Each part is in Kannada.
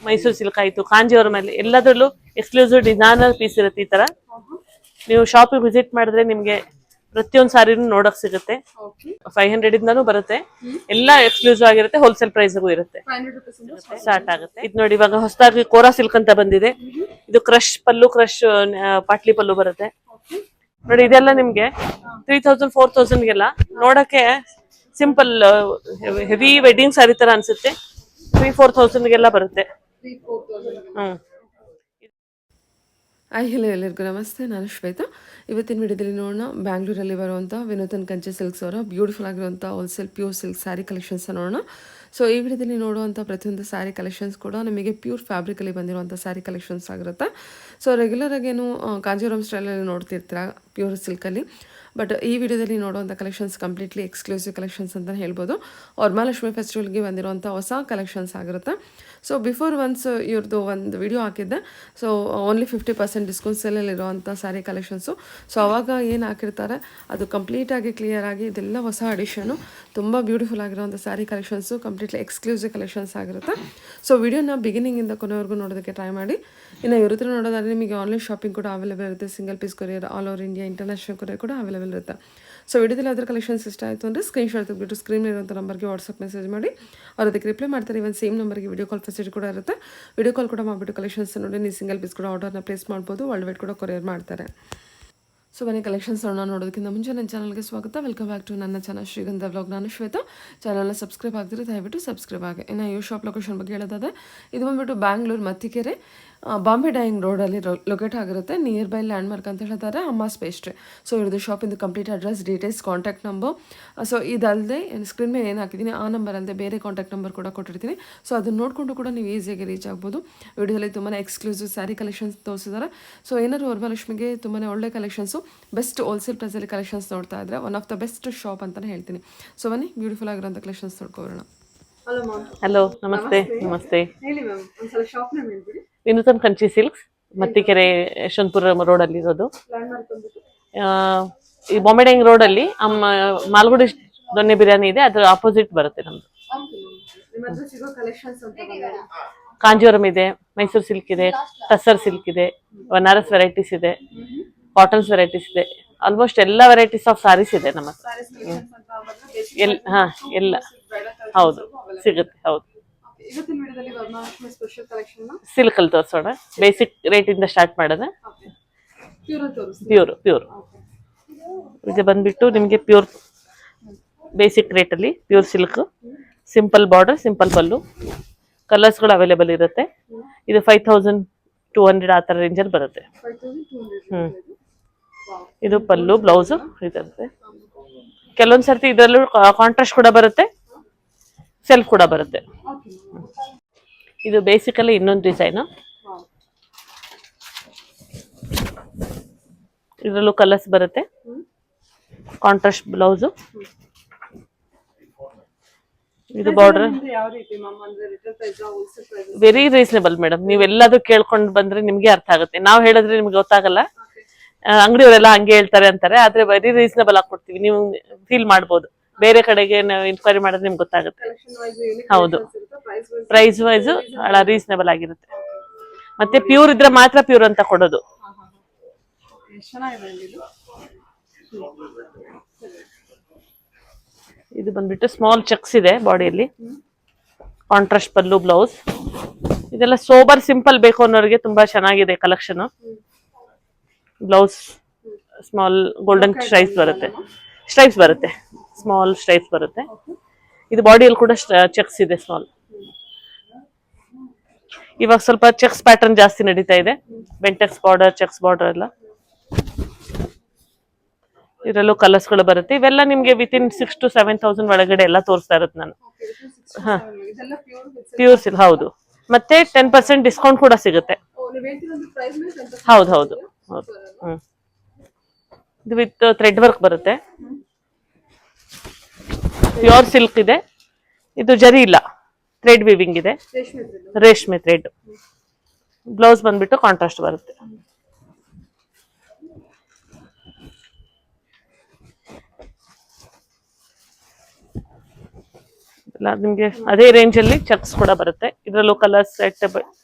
ಮೈಸೂರು ಸಿಲ್ಕ್ ಆಯ್ತು, ಕಾಂಜಿವರಂ ಅಲ್ಲಿ ಎಲ್ಲದರಲ್ಲೂ ಎಕ್ಸ್ಕ್ಲೂಸಿವ್ ಡಿಸೈನರ್ ಪೀಸ್ ಇರುತ್ತೆ. ಈ ತರ ನೀವು ಶಾಪಿಗೆ ವಿಸಿಟ್ ಮಾಡಿದ್ರೆ ನಿಮ್ಗೆ ಪ್ರತಿಯೊಂದು ಸಾರಿನೂ ನೋಡಕ್ ಸಿಗುತ್ತೆ. 500 ಇಂದಾನು ಬರುತ್ತೆ. ಎಲ್ಲ ಎಕ್ಸ್ಕ್ಲೂಸಿವ್ ಆಗಿರುತ್ತೆ, ಹೋಲ್ಸೇಲ್ ಪ್ರೈಸ್ಗೂ ಇರುತ್ತೆ, ಸ್ಟಾರ್ಟ್ ಆಗುತ್ತೆ. ಇದು ನೋಡಿ, ಇವಾಗ ಹೊಸದಾಗಿ ಕೋರಾ ಸಿಲ್ಕ್ ಅಂತ ಬಂದಿದೆ. ಇದು ಕ್ರಶ್ ಪಲ್ಲು, ಕ್ರಶ್ ಪಾಟ್ಲಿ ಪಲ್ಲು ಬರುತ್ತೆ ನೋಡಿ. ಇದೆಲ್ಲ ನಿಮ್ಗೆ 3000 4000ಗೆಲ್ಲ ನೋಡಕ್ಕೆ ಸಿಂಪಲ್ ಹೆವಿ ವೆಡ್ಡಿಂಗ್ ಸಾರಿ ತರ ಅನ್ಸುತ್ತೆ. 3-4,000ಗೆಲ್ಲ ಬರುತ್ತೆ. ಹಲೋ, ಎಲ್ಲರಿಗೂ ನಮಸ್ತೆ. ನಾನು ಶ್ವೇತಾ. ಇವತ್ತಿನ ವಿಡಿಯೋದಲ್ಲಿ ನೋಡೋಣ ಬ್ಯಾಂಗ್ಳೂರಲ್ಲಿ ಬರುವಂಥ ವಿನೂತನ್ ಕಂಚಿ ಸಿಲ್ಕ್ಸ್ ಅವರ ಬ್ಯೂಟಿಫುಲ್ ಆಗಿರುವಂಥ wholesale pure silk sari collections ನೋಡೋಣ. ಸೊ ಈ ವಿಡಿಯೋದಲ್ಲಿ ನೋಡುವಂಥ ಪ್ರತಿಯೊಂದು ಸ್ಯಾರಿ ಕಲೆಕ್ಷನ್ಸ್ ಕೂಡ ನಿಮಗೆ ಪ್ಯೂರ್ ಫ್ಯಾಬ್ರಿಕಲ್ಲಿ ಬಂದಿರುವಂಥ ಸ್ಯಾರಿ ಕಲೆಕ್ಷನ್ಸ್ ಆಗಿರುತ್ತೆ. ಸೊ ರೆಗ್ಯುಲರ್ ಆಗೇನು ಕಾಂಜೀವರಂ ಸ್ಟೈಲಲ್ಲಿ ನೋಡ್ತಿರ್ತೀರ ಪ್ಯೂರ್ ಸಿಲ್ಕಲ್ಲಿ. ಬಟ್ ಈ ವಿಡಿಯೋದಲ್ಲಿ ನೋಡುವಂಥ ಕಲೆಕ್ಷನ್ಸ್ ಕಂಪ್ಲೀಟ್ಲಿ ಎಕ್ಸ್ಕ್ಲೂಸಿವ್ ಕಲೆಕ್ಷನ್ಸ್ ಅಂತ ಹೇಳ್ಬೋದು. ವರಮಹಾಲಕ್ಷ್ಮಿ ಫೆಸ್ಟಿವಲ್ಗೆ ಬಂದಿರುವಂಥ ಹೊಸ ಕಲೆಕ್ಷನ್ಸ್ ಆಗಿರುತ್ತೆ. ಸೊ ಬಿಫೋರ್ ಒನ್ಸ್ ಇವ್ರದ್ದು ಒಂದು ವಿಡಿಯೋ ಹಾಕಿದ್ದೆ. ಸೊ ಓನ್ಲಿ 50% ಡಿಸ್ಕೌಂಟ್ ಸೇಲಲ್ಲಿರುವಂಥ ಸ್ಯಾರಿ ಕಲೆಕ್ಷನ್ಸು. ಸೊ ಅವಾಗ ಏನು ಹಾಕಿರ್ತಾರೆ ಅದು ಕಂಪ್ಲೀಟಾಗಿ ಕ್ಲಿಯರಾಗಿ ಇದೆಲ್ಲ ಹೊಸ ಅಡಿಷನು, ತುಂಬ ಬ್ಯೂಟಿಫುಲ್ ಆಗಿರುವಂಥ sari collections, completely exclusive collections ಆಗಿರುತ್ತೆ. ಸೊ ವಿಡಿಯೋನ ಬಿಗಿನಿಂಗಿಂದ ಕೊನೆವರೆಗೂ ನೋಡೋದಕ್ಕೆ ಟ್ರೈ ಮಾಡಿ. ಇನ್ನು ಇವ್ರ ಹತ್ರ ನೋಡೋದಾದ್ರೆ ನಿಮಗೆ ಆನ್ಲೈನ್ ಶಾಪಿಂಗ್ ಕೂಡ ಅವೈಲೇಬಲ್ ಇರುತ್ತೆ. Single piece courier, all over India, international courier ಕೂಡ ಅವೈಲೇಬಲ್ ಇರುತ್ತೆ. ಸೊ ವಿಡಿಯೋದಲ್ಲಿ ಅದರ ಕಲೆಕ್ಷನ್ಸ್ ಇಷ್ಟ ಆಯಿತು ಅಂದರೆ ಸ್ಕ್ರೀನ್ಶಾಟ್ ತೆಗೆದುಬಿಟ್ಟು ಸ್ಕ್ರೀನ್ ಇರುವಂಥ ನಂಬರ್ಗೆ ವಾಟ್ಸಪ್ ಮೆಸೇಜ್ ಮಾಡಿ, ಅವ್ರು ಅದಕ್ಕೆ ರಿಪ್ಲೈ ಮಾಡ್ತಾರೆ. ಇವನ್ ಸೇಮ್ ನಂಬರ್ಗೆ ವಿಡಿಯೋ ಕಾಲ್ ಫೆಸಿಲಿಟಿ ಕೂಡ ಇರುತ್ತೆ. ವಿಡಿಯೋ ಕಾಲ್ ಕೂಡ ಮಾಡಿಬಿಟ್ಟು ಕಲೆಕ್ಷನ್ಸ್ ನೋಡಿ ನೀವು ಸಿಂಗಲ್ ಪೀಸ್ ಕೂಡ ಆರ್ಡರ್ನ ಪ್ಲೇಸ್ ಮಾಡ್ಬೋದು. ವರ್ಲ್ಡ್ ವೈಡ್ ಕೂಡ ಕೊರಿಯರ್ ಮಾಡ್ತಾರೆ. ಸೊ ಬನ್ನಿ ಕಲೆಕ್ಷನ್ಸ್ ನೋಡೋದಕ್ಕಿಂತ ಮುಂಚೆ ನನ್ನ ಚಾನಲ್ಗೆ ಸ್ವಾಗತ. ವೆಲ್ಕಮ್ ಬ್ಯಾಕ್ ಟು ನನ್ನ ಚಾನಲ್ ಶ್ರೀಗಂಧ ವ್ಲಾಗ್. ನಾನು ಶ್ವೇತಾ. ಚಾನಲ್ನ ಸಬ್ಸ್ಕ್ರೈಬ್ ಆಗ್ತಿದ್ರೆ ದಯವಿಟ್ಟು ಸಬ್ಸ್ಕ್ರೈಬ್ ಆಗಿ. ಇನ್ನು ಈ ಶಾಪ್ ಲೊಕೇಶನ್ ಬಗ್ಗೆ ಹೇಳೋದಾದರೆ ಇದು ಬಂದುಬಿಟ್ಟು ಬ್ಯಾಂಗ್ಳೂರು ಮತ್ತಿಕೆರೆ ಬಾಂಬೆ ಡೈಯಿಂಗ್ ರೋಡಲ್ಲಿ ಲೊಕೇಟ್ ಆಗಿರುತ್ತೆ. ನಿಯರ್ ಬೈ ಲ್ಯಾಂಡ್ ಮಾರ್ಕ್ ಅಂತ ಹೇಳ್ತಾರೆ, ಅಮ್ಮಾಸ್ ಪೇಸ್ಟ್ರಿ. ಸೊ ಇವ್ರದ್ದು ಶಾಪಿಂದು complete address, details, contact number. So ಇದಲ್ಲದೆ ಸ್ಕ್ರೀನ್ ಮೇಲೆ ಏನು ಹಾಕಿದ್ದೀನಿ ಆ ನಂಬರ್ ಅಲ್ಲದೆ ಬೇರೆ ಕಾಂಟ್ಯಾಕ್ಟ್ ನಂಬರ್ ಕೂಡ ಕೊಟ್ಟಿರ್ತೀನಿ. ಸೊ ಅದನ್ನು ನೋಡಿಕೊಂಡು ಕೂಡ ನೀವು ಈಸಿಯಾಗಿ ರೀಚ್ ಆಗ್ಬೋದು. ವಿಡಿಯೋದಲ್ಲಿ ತುಂಬಾ ಎಕ್ಸ್ಕ್ಲೂಸಿವ್ ಸ್ಯಾರಿ ಕಲೆಕ್ಷನ್ಸ್ ತೋರಿಸಿದ್ದಾರೆ. ಸೊ ಏನಾದ್ರು ವರಮಹಾಲಕ್ಷ್ಮಿಗೆ ತುಂಬಾ ಒಳ್ಳೆ ಕಲೆಕ್ಷನ್ಸು, ಬೆಸ್ಟ್ ಹೋಲ್ಸೇಲ್ ಪ್ರೈಸಲ್ಲಿ ಕಲೆಕ್ಷನ್ಸ್ ನೋಡ್ತಾ ಇದ್ರೆ one of the best shop ಅಂತಲೇ ಹೇಳ್ತೀನಿ. ಸೊ ಬನ್ನಿ ಬ್ಯೂಟಿಫುಲ್ ಆಗಿರೋಂಥ ಕಲೆಕ್ಷನ್ಸ್ ನೋಡ್ಕೊಳ್ಳೋಣ. ಹಲೋ, ನಮಸ್ತೆ. ನಮಸ್ತೆ. ಹೇಳಿ ಮ್ಯಾಮ್, ಒಂದ್ಸಲ ಶಾಪ್ ನೇಮ್ ಹೇಳ್ಬಿಡಿ. ವಿನೂತನ್ ಕಂಚಿ ಸಿಲ್ಕ್ಸ್, ಮತ್ತಿಕೆರೆ ಯಶವಂತಪುರ ರೋಡ್ ಅಲ್ಲಿ ಇರೋದು. ಈ ಬಾಂಬೆ ಡೈಯಿಂಗ್ ರೋಡ್ ಅಲ್ಲಿ ಮಾಲ್ಗುಡಿ ದೊನ್ನೆ ಬಿರಿಯಾನಿ ಇದೆ, ಅದ್ರ ಆಪೋಸಿಟ್ ಬರುತ್ತೆ ನಮ್ದು. ಕಾಂಜೀವರಂ ಇದೆ, ಮೈಸೂರು ಸಿಲ್ಕ್ ಇದೆ, ಟಸರ್ ಸಿಲ್ಕ್ ಇದೆ, ಬನಾರಸ್ ವೆರೈಟೀಸ್ ಇದೆ, ಕಾಟನ್ಸ್ ವೆರೈಟೀಸ್ ಇದೆ. ಆಲ್ಮೋಸ್ಟ್ ಎಲ್ಲ ವೆರೈಟೀಸ್ ಆಫ್ ಸಾರೀಸ್ ಇದೆ ನಮ್ಮ ಎಲ್ಲ ಹೌದು ಸಿಗುತ್ತೆ. ಹೌದು, ಸಿಲ್ಕ್ ಅಲ್ಲಿ ತೋರಿಸೋಣ. ಬೇಸಿಕ್ ರೇಟ್ ಇಂದ ಸ್ಟಾರ್ಟ್ ಮಾಡೋಣ. ಪ್ಯೂರ್ ಈಗ ಬಂದ್ಬಿಟ್ಟು ನಿಮಗೆ ಪ್ಯೂರ್ ಬೇಸಿಕ್ ರೇಟ್ ಅಲ್ಲಿ pure silk, simple border, simple pallu, colours ಗಳು ಅವೈಲೇಬಲ್ ಇರುತ್ತೆ. ಇದು 5200 ಆ ತರ ರೇಂಜ್ ಅಲ್ಲಿ ಬರುತ್ತೆ. ಇದು ಪಲ್ಲು, ಬ್ಲೌಸ್ ಇರುತ್ತೆ. ಕೆಲವೊಂದ್ಸರ್ತಿ ಇದರಲ್ಲೂ ಕಾಂಟ್ರಾಸ್ಟ್ ಕೂಡ ಬರುತ್ತೆ, ಸೆಲ್ಫ್ ಕೂಡ ಬರುತ್ತೆ. ಇದು ಬೇಸಿಕಲಿ ಇನ್ನೊಂದು ಡಿಸೈನ್. ಇದರಲ್ಲೂ ಕಲರ್ಸ್ ಬರುತ್ತೆ, ಕಾಂಟ್ರಾಸ್ಟ್ ಬ್ಲೌಸು. ಇದು ಬಾರ್ಡರ್ ವೆರಿ ರೀಸನೇಬಲ್ ಮೇಡಮ್. ನೀವೆಲ್ಲದೂ ಕೇಳ್ಕೊಂಡು ಬಂದ್ರೆ ನಿಮ್ಗೆ ಅರ್ಥ ಆಗುತ್ತೆ. ನಾವು ಹೇಳಿದ್ರೆ ನಿಮ್ಗೆ ಗೊತ್ತಾಗಲ್ಲ, ಅಂಗಡಿಯವರೆಲ್ಲ ಹಂಗೆ ಹೇಳ್ತಾರೆ ಅಂತಾರೆ. ಆದ್ರೆ ವೆರಿ ರೀಸನೇಬಲ್ ಆಗಿ ಕೊಡ್ತೀವಿ, ನೀವು ಫೀಲ್ ಮಾಡ್ಬೋದು. ಬೇರೆ ಕಡೆಗೆ ನಾವು ಇನ್ಕ್ವೈರಿ ಮಾಡಿದ್ರೆ ನಿಮ್ಗೆ ಗೊತ್ತಾಗುತ್ತೆ. ಹೌದು, ಪ್ರೈಸ್ ವೈಸ್ ಬಹಳ ರೀಸನೇಬಲ್ ಆಗಿರುತ್ತೆ. ಮತ್ತೆ ಪ್ಯೂರ್ ಇದ್ರೆ ಮಾತ್ರ ಪ್ಯೂರ್ ಅಂತ ಕೊಡೋದು. ಇದು ಬಂದ್ಬಿಟ್ಟು ಸ್ಮಾಲ್ ಚೆಕ್ಸ್ ಇದೆ ಬಾಡಿಯಲ್ಲಿ, ಕಾಂಟ್ರಾಸ್ಟ್ ಪಲ್ಲು, ಬ್ಲೌಸ್. ಇದೆಲ್ಲ ಸೋಬರ್ ಸಿಂಪಲ್ ಬೇಕು ಅನ್ನೋರಿಗೆ ತುಂಬಾ ಚೆನ್ನಾಗಿದೆ collection. Blouse small golden stripes ಬರುತ್ತೆ, ಸ್ಮಾಲ್ ಸ್ಟ್ರೈಪ್ಸ್ ಬರುತ್ತೆ. ಇದು ಬಾಡಿಯಲ್ಲಿ ಕೂಡ ಚೆಕ್ಸ್ ಇದೆ ಸ್ಮಾಲ್. ಇವಾಗ ಸ್ವಲ್ಪ ಚೆಕ್ಸ್ ಪ್ಯಾಟರ್ನ್ ಜಾಸ್ತಿ ನಡೀತಾ ಇದೆ, ಬೆಂಟೆಕ್ಸ್ ಬಾರ್ಡರ್, ಚೆಕ್ಸ್ ಬಾರ್ಡರ್ ಎಲ್ಲ. ಇದರಲ್ಲೂ ಕಲರ್ಸ್ ಗಳು ಬರುತ್ತೆ. ಇವೆಲ್ಲ ನಿಮ್ಗೆ ವಿತಿನ್ 6,000 to 7,000 ಒಳಗಡೆ ಎಲ್ಲ ತೋರಿಸ್ತಾ ಇರುತ್ತೆ ನಾನು. ಪ್ಯೂರ್ ಸಿಲ್ಕ್, ಹೌದು. ಮತ್ತೆ 10% ಡಿಸ್ಕೌಂಟ್ ಕೂಡ ಸಿಗುತ್ತೆ. ಹೌದು. ಇದು ವಿತ್ ಥ್ರೆಡ್ ವರ್ಕ್ ಬರುತ್ತೆ, ಪ್ಯೂರ್ ಸಿಲ್ಕ್ ಇದೆ. ಇದು ಜರಿ ಇಲ್ಲ, ಥ್ರೆಡ್ ವಿವಿಂಗ್ ಇದೆ, ರೇಷ್ಮೆ ಥ್ರೆಡ್. ಬ್ಲೌಸ್ ಬಂದ್ಬಿಟ್ಟು ಕಾಂಟ್ರಾಸ್ಟ್ ಬರುತ್ತೆ. ಎಲ್ಲ ನಿಮ್ಗೆ ಅದೇ ರೇಂಜ್ ಅಲ್ಲಿ ಚೆಕ್ಸ್ ಕೂಡ ಬರುತ್ತೆ. ಇದ್ರಲ್ಲೂ ಕಲರ್ ಸೆಟ್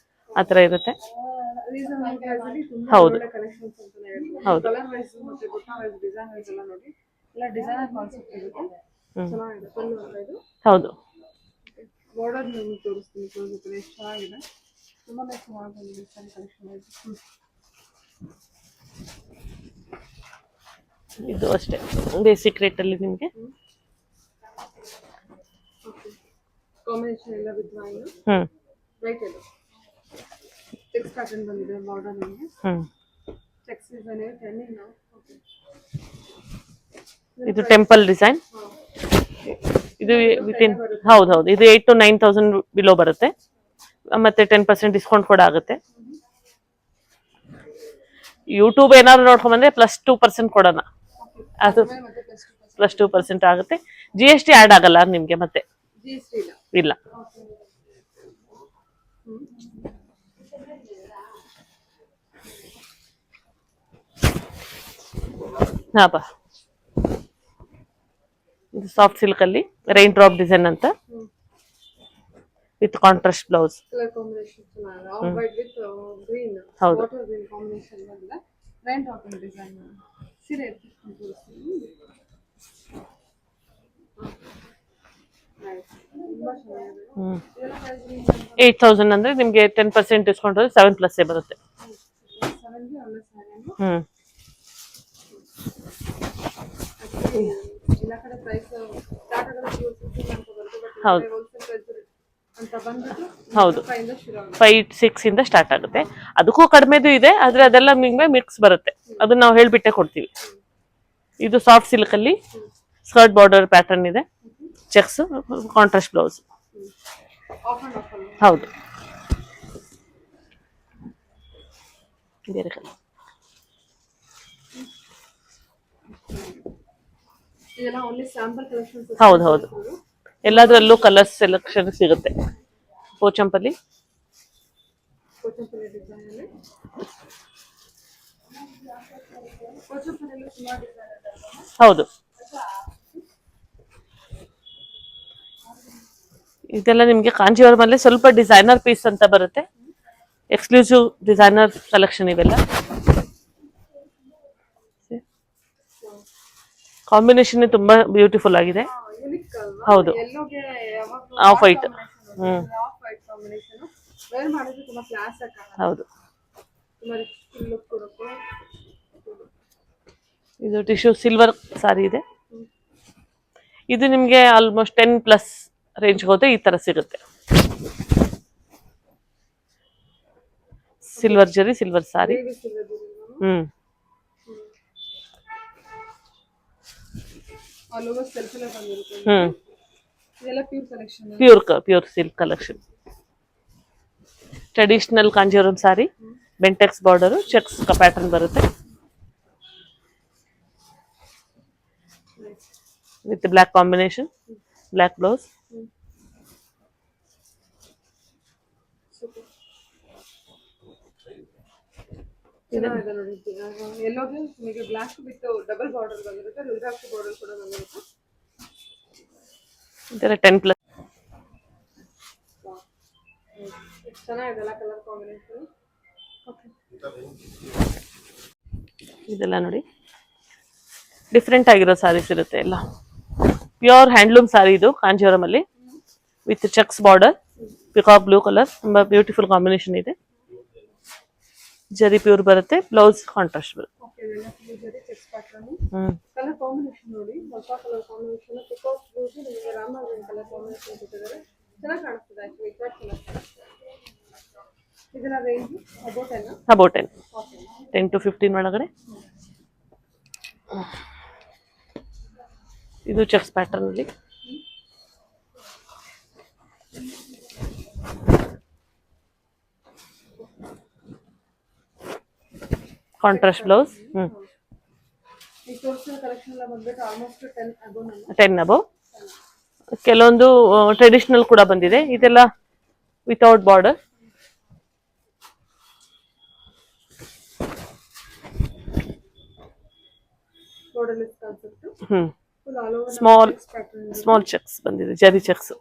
ಆತರ ಇರುತ್ತೆ. ರೀಸನಬಲ್ ಪ್ರೈಸ್ ಅಲ್ಲಿ ತುಂಬಾ ಹೌದು ಒಳ್ಳೆ ಕಲೆಕ್ಷನ್ಸ್ ಅಂತಾನೆ ಹೇಳ್ಬೋದು. ಹೌದು ಕಲರ್ ವೈಸ್ ಮತ್ತೆ ಬುಟ್ಟ ವೈಸ್ ಡಿಸೈನ್ ವೈಸ್ ಎಲ್ಲ ನೋಡಿ, ಎಲ್ಲ ಡಿಸೈನರ್ ಕಾನ್ಸೆಪ್ಟ್ ಇರುತ್ತೆ. ಚೆನ್ನಾಗಿದೆ ಫುಲ್ ಅಂತ ಇದು. ಹೌದು. ಬಾರ್ಡರ್ ನಿಮಗೆ ತೋರಿಸ್ತೀನಿ ತೋರಿಸ್ತೀನಿ ಎಷ್ಟು ಚೆನ್ನಾಗಿದೆ. ತುಂಬಾನೇ ಚೆನ್ನಾಗಿ ಡಿಸೈನ್ ಕಲೆಕ್ಷನ್ ಇದೆ. ಇದು ಅಷ್ಟೇ ಬೇಸಿಕ್ ರೇಟ್ ಅಲ್ಲಿ ನಿಮ್ಗೆ. ಕಾಂಬಿನೇಷನ್ ಎಲ್ಲ ವಿತ್ ವೈನ್ ರೈಟ್ ಇದು ಚೆಕ್ಸ್ ಪ್ಯಾಟರ್ನ್ ಬಂದಿದೆ ಬಾರ್ಡರ್ ನಿಮಗೆ. ಚೆಕ್ಸ್ ಡಿಸೈನ್ ಇದೆ ಟ್ರೆಂಡಿಂಗ್ ನಾವು. ಓಕೆ ಇದು ಟೆಂಪಲ್ ಡಿಸೈನ್. ಇದು ವಿತಿನ್ ಹೌದು ಇದು 8,000 to 9,000 ಬಿಲೋ ಬರುತ್ತೆ. ಮತ್ತೆ 10% ಡಿಸ್ಕೌಂಟ್ ಕೂಡ ಆಗುತ್ತೆ. ಯೂಟ್ಯೂಬ್ ಏನಾದ್ರು ನೋಡ್ಕೊಂಡ್ ಬಂದ್ರೆ +2% ಕೊಡೋಣ. ಅದು +2% ಆಗುತ್ತೆ. GST ಆಡ್ ಆಗಲ್ಲ ನಿಮ್ಗೆ ಮತ್ತೆ. ಇಲ್ಲ. ಹಾ ಬಾ, ಇದು ಸಾಫ್ಟ್ ಸಿಲ್ಕ್ ಅಲ್ಲಿ ರೈನ್ ಡ್ರಾಪ್ ಡಿಸೈನ್ ಅಂತ with contrast blouse. Colour combination ಚೆನ್ನಾಗಿದೆ. ಆಫ್ ವೈಟ್ ವಿತ್ ಗ್ರೀನ್ ಹೌದು ವಾಟರ್ ಗ್ರೀನ್ ಕಾಂಬಿನೇಷನ್ ಬಂದಿದೆ. ರೈನ್ ಡ್ರಾಪ್ ಡಿಸೈನ್ ಸೀರೆ ತೋರಿಸ್ತೀನಿ. ನೈಸ್ ತುಂಬಾ ಚೆನ್ನಾಗಿದೆ. 8,000 ಅಂದ್ರೆ ನಿಮ್ಗೆ 10% ಡಿಸ್ಕೌಂಟ್ 7+ ಬರುತ್ತೆ. 7ಗೆ ಒಳ್ಳೆ ಸ್ಯಾರಿ. ಎಲ್ಲ ಕಡೆ ಪ್ರೈಸ್ ಸ್ಟಾರ್ಟ್ ಆಗೋದು 250 ಅಂತ ಬರುತ್ತೆ. ಬಟ್ ಹೌದು ಹೋಲ್ಸೇಲ್ ಪ್ರೈಸ್ ಅಂತ ಬಂದ್ಬಿಟ್ಟು ಹೌದು 5 ಇಂದ ಶುರು ಆಗುತ್ತೆ. 5-6 ಇಂದ ಸ್ಟಾರ್ಟ್ ಆಗುತ್ತೆ. ಅದಕ್ಕೂ ಕಡಿಮೆದು ಇದೆ, ಆದ್ರೆ ಅದೆಲ್ಲ ನಿಮ್ಗೆ ಮಿಕ್ಸ್ ಬರುತ್ತೆ. ಅದನ್ನ ನಾವು ಹೇಳ್ಬಿಟ್ಟೆ ಕೊಡ್ತೀವಿ. ಇದು ಸಾಫ್ಟ್ ಸಿಲ್ಕ್ ಅಲ್ಲಿ ಸ್ಕರ್ಟ್ ಬಾರ್ಡರ್ ಪ್ಯಾಟರ್ನ್ ಇದೆ. Cheques contrast blouse. Of and of ಅಲ್ಲ. ಹೌದು ಬೇರೆ ಕಲರ್. ಇದೆಲ್ಲ ಓನ್ಲಿ ಸ್ಯಾಂಪಲ್ ಕಲೆಕ್ಷನ್ಸ್. ಹೌದು ಎಲ್ಲದರಲ್ಲೂ ಕಲರ್ ಸೆಲೆಕ್ಷನ್ ಸಿಗುತ್ತೆ. ಪೋಚಂಪಲ್ಲಿ ಡಿಸೈನ್ ಅಲ್ಲಿ ಸುಮಾರು ಡಿಸೈನ್. ಹೌದು ಇದೆಲ್ಲ ನಿಮ್ಗೆ ಕಾಂಜೀವರಂ ಅಲ್ಲಿ ಸ್ವಲ್ಪ ಡಿಸೈನರ್ ಪೀಸ್ ಅಂತ ಬರುತ್ತೆ. ಎಕ್ಸ್ಕ್ಲೂಸಿವ್ ಡಿಸೈನರ್ ಕಲೆಕ್ಷನ್ ಇವೆಲ್ಲ. ಕಾಂಬಿನೇಷನ್ ತುಂಬಾ ಬ್ಯೂಟಿಫುಲ್ ಆಗಿದೆ. ಹೌದು off white. Off white combination wear ಮಾಡಿದ್ರೆ ತುಂಬಾ ಕ್ಲಾಸ್ ಆಗಿ ಕಾಣುತ್ತೆ. ಹೌದು ತುಂಬಾ ರಿಚ್ ಲುಕ್ ಕೊಡುತ್ತೆ. ಇದು ಟಿಶ್ಯೂ ಸಿಲ್ವರ್ ಸಾರಿ ಇದೆ. ಇದು ನಿಮ್ಗೆ ಆಲ್ಮೋಸ್ಟ್ 10+ ರೇಂಜ್ ಹೋದ್ರೆ ಈ ತರ ಸಿಗುತ್ತೆ. Silver zari silver sari. All over self ಎಲ್ಲ ಬಂದಿರುತ್ತೆ. ಇದೆಲ್ಲ pure collection. Pure silk collection. Traditional Kanjeevaram sari, Bentex border, checks pattern ಬರುತ್ತೆ with black combination, black blouse. ಚೆನ್ನಾಗಿದೆ ನೋಡಿ. ಎಲ್ಲೋಗೆ ನಿಮಗೆ ಬ್ಲಾಕ್ ವಿತ್ ಡಬಲ್ ಬಾರ್ಡರ್ ಬಂದಿರುತ್ತೆ. ರುದ್ರಾಕ್ಷಿ ಬಾರ್ಡರ್ ಕೂಡ ಬಂದಿರುತ್ತೆ. ಇದರ 10+. ಚೆನ್ನಾಗಿದೆಲ್ಲ ಕಲರ್ ಕಾಂಬಿನೇಷನ್. ಇದೆಲ್ಲ ನೋಡಿ ಡಿಫ್ರೆಂಟ್ ಆಗಿರೋ ಸಾರೀಸ್ ಇರುತ್ತೆ. ಎಲ್ಲ ಪ್ಯೂರ್ ಹ್ಯಾಂಡ್ಲೂಮ್ ಸಾರಿ ಇದು ಕಾಂಜೀವರಂ ಅಲ್ಲಿ with cheques border, peacock blue colour. ತುಂಬಾ ಬ್ಯೂಟಿಫುಲ್ ಕಾಂಬಿನೇಷನ್ ಇದೆ. ಜರಿ ಪ್ಯೂರ್ ಬರುತ್ತೆ, ಬ್ಲೌಸ್ ಕಾಂಟ್ರಾಸ್ಟ್ ಬರುತ್ತೆ. ಕಲರ್ ಕಾಂಬಿನೇಷನ್ ನೋಡಿ, ಹೊಸ ಕಲರ್ ಕಾಂಬಿನೇಷನ್. ಪಿಕಾಕ್ ಬ್ಲೂ ನಿಮಗೆ ರಾಮ ಕಲರ್ ಕಾಂಬಿನೇಷನ್ ಕೊಟ್ಟಿದ್ದಾರೆ. ಚೆನ್ನಾಗಿ ಕಾಣಿಸ್ತದೆ ಆಕ್ಚುಲಿ. ಇದರ ರೇಂಜ್ ಅಬೌಟ್ 10 to 15 ಒಳಗಡೆ. ಇದು ಚೆಕ್ಸ್ ಪ್ಯಾಟರ್ನ್ ಅಲ್ಲಿ ಕಾಂಟ್ರಾಸ್ಟ್ ಬ್ಲೌಸ್. 10 ಅಬೌವ್. ಕೆಲವೊಂದು ಟ್ರೆಡಿಷನಲ್ ಕೂಡ ಬಂದಿದೆ. ಇದೆಲ್ಲ without border. Full all over small pattern. Small cheques ಬಂದಿದೆ, ಜರಿ ಚೆಕ್ಸ್.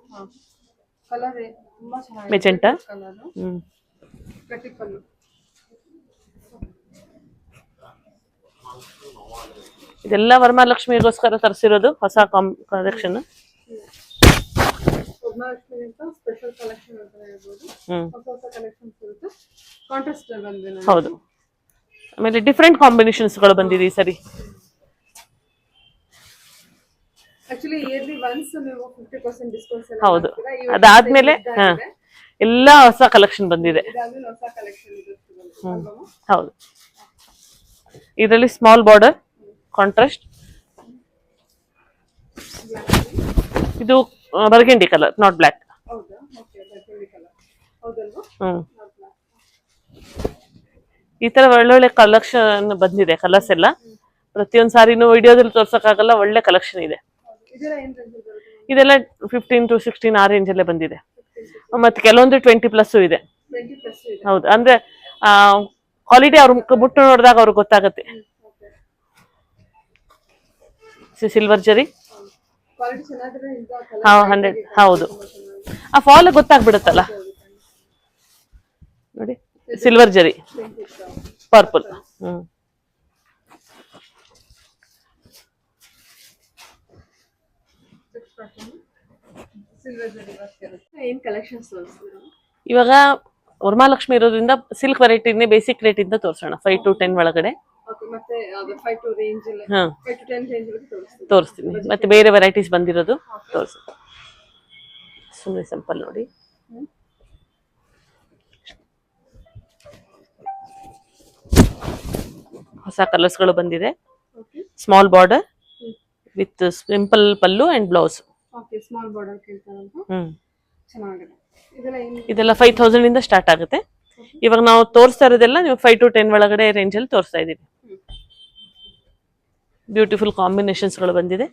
ಕಲರ್ ತುಂಬಾ ಚೆನ್ನಾಗಿದೆ, ಮೆಜೆಂಟಾ. ಕಲರ್ ಹ್ಮ್. ಕಟ್ಟಿ ಪಲ್ಲು. ಇದೆಲ್ಲ ವರಮಹಾಲಕ್ಷ್ಮಿಗೋಸ್ಕರ ತರಿಸಿರೋದು ಹೊಸ ಕಲೆಕ್ಷನ್. ವರಮಹಾಲಕ್ಷ್ಮಿ ಅಂತ ಸ್ಪೆಷಲ್ ಕಲೆಕ್ಷನ್ ಅಂತ ಹೇಳ್ಬೋದು. ಹೊಸ ಹೊಸ ಕಲೆಕ್ಷನ್ಸ್ ಇರುತ್ತೆ, ಕಾಂಟ್ರಾಸ್ಟ್ ಬಂದಿದೆ. ಹೌದು, ಆಮೇಲೆ ಡಿಫ್ರೆಂಟ್ ಕಾಂಬಿನೇಷನ್ಸ್ ಗಳು ಬಂದಿದೆ ಈ ಸರಿ. ಆಕ್ಚುಲಿ ಇಯರ್ಲಿ ಒನ್ಸ್ ನೀವು 50% ಡಿಸ್ಕೌಂಟ್ಸ್ ಎಲ್ಲ ಹೌದು, ಮಾಡ್ತೀರಾ. ಅದಾದ್ಮೇಲೆ ಎಲ್ಲ ಹೊಸ ಕಲೆಕ್ಷನ್ ಬಂದಿದೆ. ಇದಾದ್ಮೇಲೆ ಹೊಸ ಕಲೆಕ್ಷನ್ ಇದೆ. ಹೌದು, ಇದರಲ್ಲಿ ಸ್ಮಾಲ್ ಬಾರ್ಡರ್ ಕಾಂಟ್ರಾಸ್ಟ್. ಇದು ಬರ್ಗೆಂಡಿ ಕಲರ್, ನಾಟ್ ಬ್ಲ್ಯಾಕ್. ಹೌದಾ? Okay, burgundy colour. ಹೌದಲ್ವಾ? ಈ ತರ ಒಳ್ಳೊಳ್ಳೆ ಕಲೆಕ್ಷನ್ ಬಂದಿದೆ. ಕಲರ್ಸ್ ಎಲ್ಲ ಪ್ರತಿಯೊಂದು ಸಾರಿನೂ ವಿಡಿಯೋದಲ್ಲಿ ತೋರ್ಸಕ್ಕಾಗಲ್ಲ, ಒಳ್ಳೆ ಕಲೆಕ್ಷನ್ ಇದೆ. ಇದೆಲ್ಲ ಏನ್ ರೇಂಜ್ ಬರುತ್ತೆ? ಇದೆಲ್ಲ 15 to 16 ಆ ರೇಂಜ್ ಅಲ್ಲೇ ಬಂದಿದೆ. ಮತ್ತೆ ಕೆಲವೊಂದು 20+ ಇದೆ. 20+ ಇದೆ. ಹೌದು, ಅಂದ್ರೆ ಕ್ವಾಲಿಟಿ ಅವ್ರ ಮುಟ್ಟು ನೋಡಿದಾಗ ಅವ್ರಿಗೆ ಗೊತ್ತಾಗತ್ತೆ. ಸಿಲ್ವರ್ ಜರಿ, ಕ್ವಾಲಿಟಿ ಚೆನ್ನಾಗಿದ್ರೆ ಇಂತ ಕಲರ್ 100. ಹೌದು, ಆ ಫಾಲ್ ಗೊತ್ತಾಗ್ಬಿಡುತ್ತಲ್ಲ ನೋಡಿ. ಸಿಲ್ವರ್ ಜರಿ, ಪರ್ಪಲ್. ಏನ್ ಕಲೆಕ್ಷನ್ಸ್ ತೋರಿಸ್ತೀರಾ ಇವಾಗ? ವರಮಹಾಲಕ್ಷ್ಮಿ ಇರೋದ್ರಿಂದ ಸಿಲ್ಕ್ ವೆರೈಟಿನೇ ಬೇಸಿಕ್ ರೇಟ್ ಇಂದ ತೋರಿಸೋಣ. 5 to 10 ಒಳಗಡೆ. ಓಕೆ, ಮತ್ತೆ ಅದು 5 to ರೇಂಜ್ ಅಲ್ಲಿ 5 to 10 ರೇಂಜ್ ಅಲ್ಲಿ ತೋರಿಸ್ತೀನಿ. ಮತ್ತೆ ಬೇರೆ ವೆರೈಟೀಸ್ ಬಂದಿರೋದು ತೋರಿಸ್ತೀನಿ. ಸುಮ್ಮನೆ ಸಿಂಪಲ್ ನೋಡಿ. ಹೊಸ ಕಲರ್ಸ್ ಗಳು ಬಂದಿದೆ. Small border with simple pallu and blouse. Okay, small border ಕೇಳ್ತಾರಂತ. ಚೆನ್ನಾಗಿದೆ. ಇದೆಲ್ಲ 5000 ಇಂದ ಸ್ಟಾರ್ಟ್ ಆಗುತ್ತೆ. ಇವಾಗ ನಾವು ತೋರಿಸ್ತಾ ಇರೋದೆಲ್ಲ ನೀವು 5 to 10 ಒಳಗಡೆ ರೇಂಜ್ ಅಲ್ಲಿ ತೋರಿಸ್ತಾ ಇದೀವಿ. ಬ್ಯೂಟಿಫುಲ್ ಕಾಂಬಿನೇಷನ್ಸ್ ಗಳು ಬಂದಿದೆ.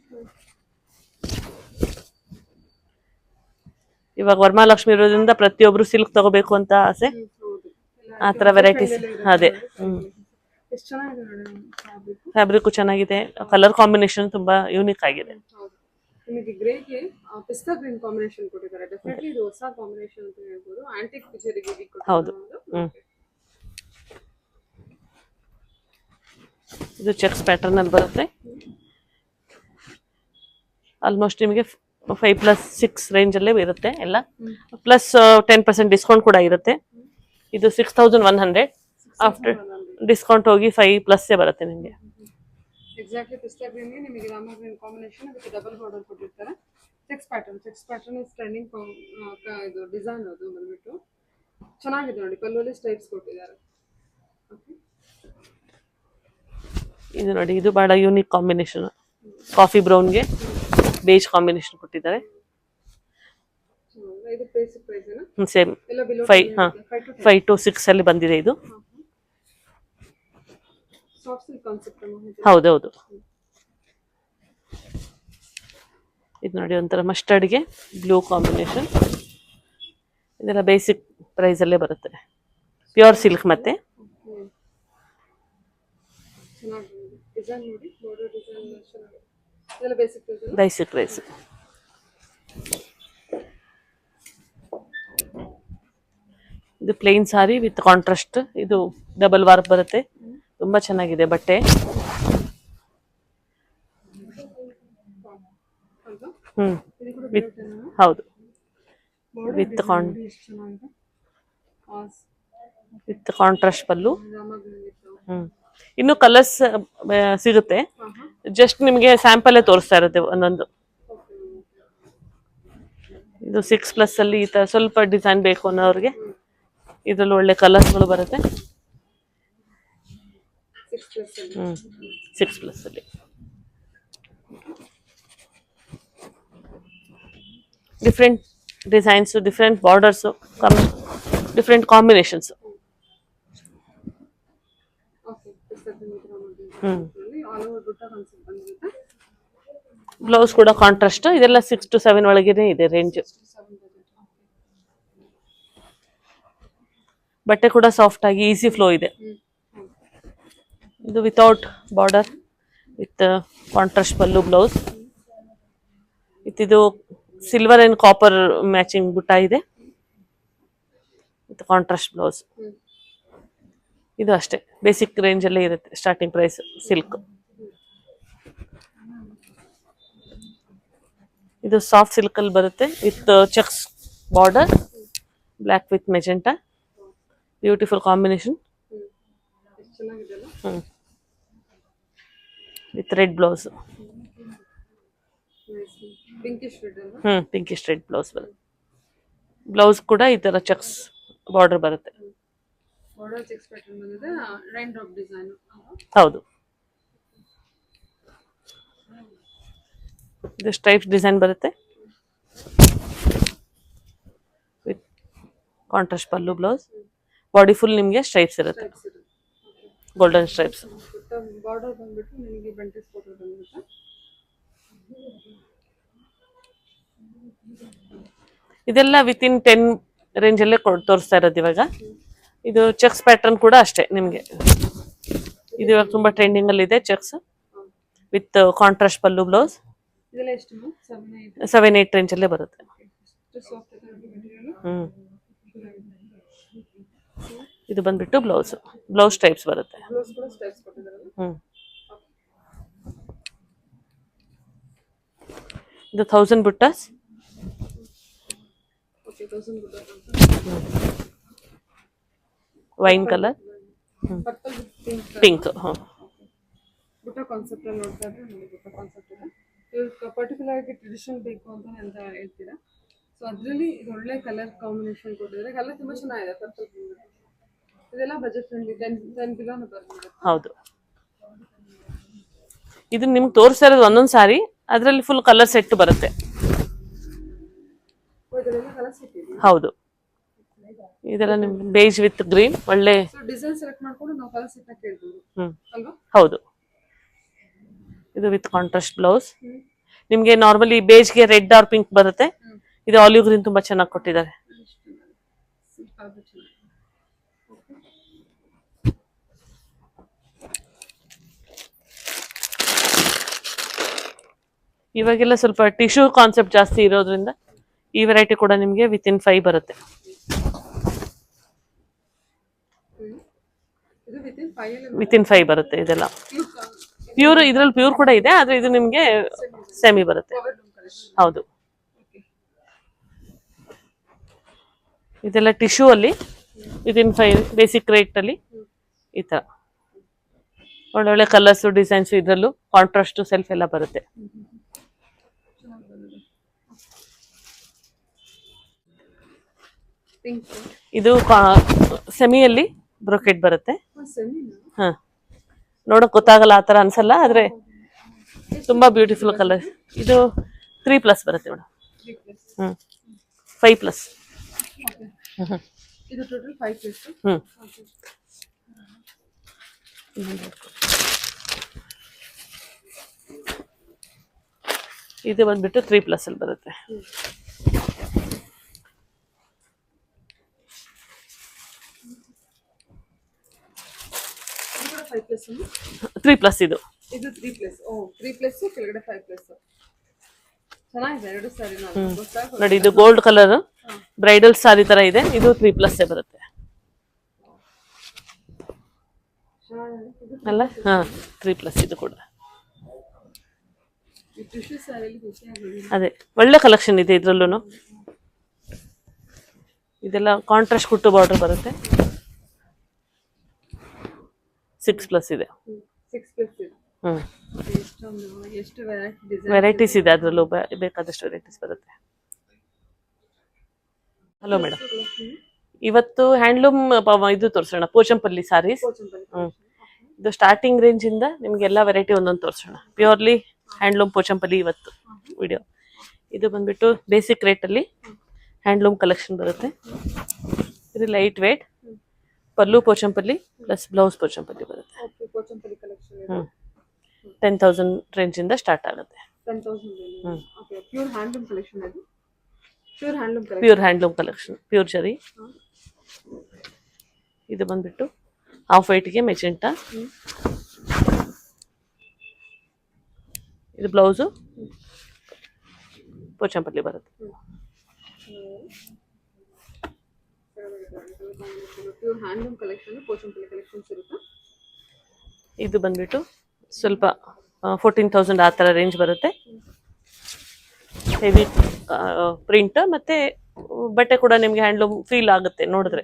ಇವಾಗ ವರಮಹಾಲಕ್ಷ್ಮಿ ಇರೋದ್ರಿಂದ ಪ್ರತಿಯೊಬ್ರು ಸಿಲ್ಕ್ ತಗೋಬೇಕು ಅಂತ ಆಸೆ. ಆತರ ವೆರೈಟೀಸ್. ಅದೇ. ಎಷ್ಟು ಚೆನ್ನಾಗಿದೆ ನೋಡಿ, ಫ್ಯಾಬ್ರಿಕ್ ಚೆನ್ನಾಗಿದೆ, ಕಲರ್ ಕಾಂಬಿನೇಷನ್ ತುಂಬಾ ಯೂನಿಕ್ ಆಗಿದೆ. ನಿಮಗೆ ಗ್ರೇಗೆ ಪಿಸ್ತಾ ಗ್ರೀನ್ ಕಾಂಬಿನೇಷನ್ ಕೊಟ್ಟಿದ್ದಾರೆ. ಡೆಫಿನೆಟ್ಲಿ ಇದು ಹೊಸ ಕಾಂಬಿನೇಷನ್ ಅಂತ ಹೇಳ್ಬೋದು. ಆಂಟಿಕ್ ಪಿಚರಿಗೆ ಹೌದು. ಇದು ಚೆಕ್ಸ್ ಪ್ಯಾಟರ್ನ್ ಅಲ್ಲಿ ಬರುತ್ತೆ. ಆಲ್ಮೋಸ್ಟ್ ನಿಮಗೆ 5+6 ರೇಂಜ್ ಅಲ್ಲೇ ಇರುತ್ತೆ ಎಲ್ಲ. ಪ್ಲಸ್ 10% ಡಿಸ್ಕೌಂಟ್ ಕೂಡ ಇರುತ್ತೆ. ಇದು 6100. ಆಫ್ಟರ್ ಡಿಸ್ಕೌಂಟ್ ಹೋಗಿ 5+ ಬರುತ್ತೆ ನಿಮಗೆ. ಎಕ್ಸಾಕ್ಟ್ಲಿ ಪಿಸ್ತಾ ಗ್ರೀನ್ ಗೆ ನಿಮಗೆ ರಾಮಾ ಗ್ರೀನ್ ಕಾಂಬಿನೇಷನ್ ಅದಕ್ಕೆ ಡಬಲ್ ಬಾರ್ಡರ್ ಕೊಟ್ಟಿರ್ತಾರೆ. Cheques pattern is trending. ಇದು ಡಿಸೈನ್ ಅದು ಬಂದ್ಬಿಟ್ಟು ಚೆನ್ನಾಗಿದೆ ನೋಡಿ. ಪಲ್ಲುಲಿ ಸ್ಟ್ರೈಪ್ಸ್ ಕೊಟ್ಟಿದ್ದಾರೆ. ಇದು ನೋಡಿ, ಇದು ಬಹಳ ಯೂನಿಕ್ ಕಾಂಬಿನೇಷನ್. ಕಾಫಿ ಬ್ರೌನ್ಗೆ ಬೇಜ್ ಕಾಂಬಿನೇಷನ್ ಕೊಟ್ಟಿದ್ದಾರೆ. ಇದು ಬೇಸಿಕ್ ಪ್ರೈಸ್ ಏನಾ? ಸೇಮ್ ಎಲ್ಲ ಬಿಲೋ 5 to 6 ಅಲ್ಲಿ ಬಂದಿದೆ ಇದು. ಸಾಫ್ಟ್ ಸಿಲ್ಕ್ ಕಾನ್ಸೆಪ್ಟ್ ಅನ್ನು. ಹೌದೌದು. ಇದು ನೋಡಿ, ಒಂಥರ ಮಸ್ಟರ್ಡ್ಗೆ ಬ್ಲೂ ಕಾಂಬಿನೇಷನ್. ಇದೆಲ್ಲ ಬೇಸಿಕ್ ಪ್ರೈಸ್ ಅಲ್ಲೇ ಬರುತ್ತೆ. Pure silk. ಮತ್ತೆ ಡಿಸೈನ್ ನೋಡಿ, ಬಾರ್ಡರ್ ಡಿಸೈನ್ ಚೆನ್ನಾಗಿದೆ. ಇದೆಲ್ಲ ಬೇಸಿಕ್ ಪ್ರೈಸ್. Basic price. ಇದು ಪ್ಲೇನ್ ಸಾರಿ ವಿತ್ ಕಾಂಟ್ರಾಸ್ಟ್. ಇದು ಡಬಲ್ ವಾರ್ಪ್ ಬರುತ್ತೆ. ತುಂಬಾ ಚೆನ್ನಾಗಿದೆ ಬಟ್ಟೆ. ಹೌದು, ವಿತ್ ಕಾಂಟ್ರಾಸ್ಟ್ ಪಲ್ಲು. ಇನ್ನು ಕಲರ್ಸ್ ಸಿಗುತ್ತೆ. ಜಸ್ಟ್ ನಿಮಗೆ ಸ್ಯಾಂಪಲ್ ತೋರಿಸ್ತಾ ಇರುತ್ತೆ ಒಂದೊಂದು. ಇದು 6+ ಅಲ್ಲಿ ಈ ತರ ಸ್ವಲ್ಪ ಡಿಸೈನ್ ಬೇಕು ಅನ್ನೋರಿಗೆ ಇದ್ರಲ್ಲಿ ಒಳ್ಳೆ ಕಲರ್ಸ್ಗಳು ಬರುತ್ತೆ. 6+ ಅಲ್ಲಿ different designs, different borders, different combinations. Blouse ಕೂಡ ಕಾಂಟ್ರಾಸ್ಟ್. ಇದೆಲ್ಲ 6 to 7 ಒಳಗೇನೆ ಇದೆ ರೇಂಜ್. ಬಟ್ಟೆ ಕೂಡ ಸಾಫ್ಟ್ ಆಗಿ ಈಸಿ ಫ್ಲೋ ಇದೆ. ಇದು without border with contrast pallu blouse. With ಇದು ಸಿಲ್ವರ್ ಅಂಡ್ ಕಾಪರ್ ಮ್ಯಾಚಿಂಗ್ ಬುಟ್ಟ ಇದೆ ವಿತ್ ಕಾಂಟ್ರಾಸ್ಟ್ ಬ್ಲೌಸ್. ಇದು ಅಷ್ಟೇ ಬೇಸಿಕ್ ರೇಂಜ್ ಅಲ್ಲೇ ಇರುತ್ತೆ ಸ್ಟಾರ್ಟಿಂಗ್ ಪ್ರೈಸ್ ಸಿಲ್ಕ್. ಇದು ಸಾಫ್ಟ್ ಸಿಲ್ಕ್ ಅಲ್ಲಿ ಬರುತ್ತೆ with cheques border, black with magenta, beautiful combination. With red blouse. Pinkish red blouse ಬರುತ್ತೆ. ಬ್ಲೌಸ್ ಕೂಡ ಈ ತರ ಚೆಕ್ಸ್ ಬಾರ್ಡರ್ ಬರುತ್ತೆ. ಹೌದು, ಇದು ಸ್ಟ್ರೈಪ್ಸ್ ಡಿಸೈನ್ ಬರುತ್ತೆ with contrast pallu blouse. Body full ನಿಮಗೆ ಸ್ಟ್ರೈಪ್ಸ್ ಇರುತ್ತೆ, ಗೋಲ್ಡನ್ ಸ್ಟ್ರೈಪ್ಸ್. ಇದೆಲ್ಲ ವಿತ್ ಇನ್ 10 ರೇಂಜ್ ಅಲ್ಲೇ ತೋರಿಸ್ತಾ ಇರೋದು ಇವಾಗ. ಇದು ಚೆಕ್ಸ್ ಪ್ಯಾಟರ್ನ್ ಕೂಡ ಅಷ್ಟೇ ನಿಮಗೆ. ಇದು ಇವಾಗ ತುಂಬಾ ಟ್ರೆಂಡಿಂಗ್ ಅಲ್ಲಿ ಇದೆ checks with contrast pallu blouse. 7-8 range ಅಲ್ಲೇ ಬರುತ್ತೆ. ಇದು ಬಂದ್ಬಿಟ್ಟು ಬ್ಲೌಸ್ ಟೈಪ್ಸ್ ಬರುತ್ತೆ. ಇದು 1000 buttas. Wine colour, pink. Butta concept ಅಲ್ಲಿ ನೋಡ್ತಾ ಇದ್ರೆ ನನಗೆ ಬುಟ್ಟ ಕಾನ್ಸೆಪ್ಟ್ ಇದೆ. ಪರ್ಟಿಕ್ಯುಲರ್ ಆಗಿ ಟ್ರೆಡಿಷನಲ್ ಬೇಕು ಅಂತ ಹೇಳ್ತೀರಾ. ಸೊ ಅದರಲ್ಲಿ ಇದು ಒಳ್ಳೆ ಕಲರ್ ಕಾಂಬಿನೇಷನ್ ಕೊಟ್ಟಿದ್ದಾರೆ. ಕಲರ್ ತುಂಬಾ ಚೆನ್ನಾಗಿದೆ. ಪರ್ಪಲ್ ಇದೆಲ್ಲ ಬಜೆಟ್ ಫ್ರೆಂಡ್ಲಿ 10 ಕಿಲೋನ ಬರ್ಬೋದು. ಹೌದು, ಇದು ನಿಮ್ಗೆ ತೋರಿಸ್ತಾ ಇರೋದು ಒಂದೊಂದು ಸಾರಿ, ಅದರಲ್ಲಿ ಫುಲ್ ಕಲರ್ ಸೆಟ್ ಬರುತ್ತೆ. ಹೌದು, ಇದೆಲ್ಲ ನಿಮ್ಗೆ ಬೇಜ್ ವಿತ್ ಗ್ರೀನ್ ಒಳ್ಳೆ ಡಿಸೈನ್ ಸೆಲೆಕ್ಟ್ ಮಾಡ್ಕೊಂಡು ನಾವು ಕಲರ್ ಸೆಟ್ ಕೇಳ್ಬೋದು ಅಲ್ವಾ. ಹೌದು, ಇದು ವಿತ್ ಕಾಂಟ್ರಾಸ್ಟ್ ಬ್ಲೌಸ್. ನಿಮ್ಗೆ ನಾರ್ಮಲಿ ಬೇಜ್ಗೆ ರೆಡ್ ಆರ್ ಪಿಂಕ್ ಬರುತ್ತೆ. ಇದು ಆಲಿವ್ ಗ್ರೀನ್ ತುಂಬಾ ಚೆನ್ನಾಗಿ ಕೊಟ್ಟಿದ್ದಾರೆ. ಇವಾಗೆಲ್ಲ ಸ್ವಲ್ಪ ಟಿಶ್ಯೂ ಕಾನ್ಸೆಪ್ಟ್ ಜಾಸ್ತಿ ಇರೋದ್ರಿಂದ ಈ ವೆರೈಟಿ ಕೂಡ ನಿಮಗೆ ವಿತ್ ಇನ್ 5 ಬರುತ್ತೆ. ವಿತ್ ಇನ್ 5 ಬರುತ್ತೆ. ಇದೆಲ್ಲ ಪ್ಯೂರ್, ಇದ್ರಲ್ಲಿ ಪ್ಯೂರ್ ಕೂಡ ಇದೆ, ಆದ್ರೆ ಇದು ನಿಮ್ಗೆ ಸೆಮಿ ಬರುತ್ತೆ. ಹೌದು, ಇದೆಲ್ಲ ಟಿಶ್ಯೂ ಅಲ್ಲಿ ವಿತ್ ಇನ್ 5 ಬೇಸಿಕ್ ರೇಟ್ ಅಲ್ಲಿ ಈ ತರ ಒಳ್ಳೊಳ್ಳೆ ಕಲರ್ಸ್ ಡಿಸೈನ್ಸ್. ಇದ್ರಲ್ಲೂ ಕಾಂಟ್ರಾಸ್ಟ್ ಸೆಲ್ಫ್ ಎಲ್ಲ ಬರುತ್ತೆ. ಇದು ಸೆಮಿಯಲ್ಲಿ ಬ್ರೊಕೆಟ್ ಬರುತ್ತೆ. ಹಾ, ನೋಡಕ್ ಗೊತ್ತಾಗಲ್ಲ, ಆ ತರ ಅನ್ಸಲ್ಲ, ಆದ್ರೆ ತುಂಬಾ ಬ್ಯೂಟಿಫುಲ್ ಕಲರ್. ಇದು 3+ ಬರುತ್ತೆ ಮೇಡಮ್. 5+. ಇದು ಟೋಟಲ್ 5+. ಇದು ಬಂದ್ಬಿಟ್ಟು 3+ ಅಲ್ಲಿ ಬರುತ್ತೆ. ಇದು 3+ ಇದು 3+. ಓ 3+ ಕೆಳಗಡೆ 5+. ಚೆನ್ನಾಗಿದೆ ಎರಡು ಸಾರಿ. ನೋಡಿ, ಇದು ಗೋಲ್ಡ್ ಕಲರ್ ಬ್ರೈಡಲ್ ಸಾರಿ ತರ ಇದೆ. ಇದು 3+ ಬರುತ್ತೆ ಅಲ್ಲ. ಹಾ, 3+ ಇದು ಕೂಡ ಅದೇ ಒಳ್ಳೆ ಕಲೆಕ್ಷನ್ ಇದೆ ಇದ್ರಲ್ಲೂ. ಇದೆಲ್ಲ ಕಾಂಟ್ರಾಸ್ಟ್ ಕುಟ್ಟು ಬಾರ್ಡರ್ ಬರುತ್ತೆ. 6+ ಇದೆ. 6+ ಎಷ್ಟು ವೆರೈಟೀಸ್ ಇದೆ ಅದರಲ್ಲೂ, ಬೇಕಾದಷ್ಟು ವೆರೈಟೀಸ್ ಬರುತ್ತೆ. ಹಲೋ ಮೇಡಮ್, ಇವತ್ತು ಹ್ಯಾಂಡ್ಲೂಮ್ ಇದು ತೋರಿಸೋಣ, ಪೋಚಂಪಲ್ಲಿ ಸಾರೀಸ್. ಇದು ಸ್ಟಾರ್ಟಿಂಗ್ ರೇಂಜ್ ಇಂದ ನಿಮ್ಗೆ ಎಲ್ಲ ವೆರೈಟಿ ಒಂದೊಂದು ತೋರಿಸೋಣ. ಪ್ಯೂರ್ಲಿ ಹ್ಯಾಂಡ್ಲೂಮ್ ಪೋಚಂಪಲ್ಲಿ ಇವತ್ತು ವಿಡಿಯೋ. ಇದು ಬಂದ್ಬಿಟ್ಟು ಬೇಸಿಕ್ ರೇಟ್ ಅಲ್ಲಿ ಹ್ಯಾಂಡ್ಲೂಮ್ ಕಲೆಕ್ಷನ್ ಬರುತ್ತೆ. ಇದು ಲೈಟ್ ವೇಟ್ ಪಲ್ಲು ಪೋಚಂಪಲ್ಲಿ ಪ್ಲಸ್ ಬ್ಲೌಸ್ ಪೋಚಂಪಲ್ಲಿ ಬರುತ್ತೆ. 10,000 ರೇಂಜ್ ಇಂದ ಸ್ಟಾರ್ಟ್ ಆಗುತ್ತೆ. 10,000. ಪ್ಯೂರ್ ಹ್ಯಾಂಡ್ಲೂಮ್ ಕಲೆಕ್ಷನ್ ಅದು. ಪ್ಯೂರ್ ಹ್ಯಾಂಡ್ಲೂಮ್ ಕಲೆಕ್ಷನ್, ಪ್ಯೂರ್ ಜರಿ. ಇದು ಬಂದ್ಬಿಟ್ಟು ಹಾಫ್ ವೈಟ್ಗೆ ಮೆಜೆಂಟಾ. ಇದು ಬ್ಲೌಸು ಪೋಚಂಪಲ್ಲಿ ಬರುತ್ತೆ. Pure handloom collection Pochampally collections ಇರುತ್ತೆ. ಇದು ಬಂದ್ಬಿಟ್ಟು ಸ್ವಲ್ಪ 14,000 ಆ ಥರ ರೇಂಜ್ ಬರುತ್ತೆ. ಹೆವಿ ಪ್ರಿಂಟ್ ಮತ್ತೆ ಬಟ್ಟೆ ಕೂಡ ನಿಮ್ಗೆ ಹ್ಯಾಂಡ್ಲೂಮ್ ಫೀಲ್ ಆಗುತ್ತೆ ನೋಡಿದ್ರೆ.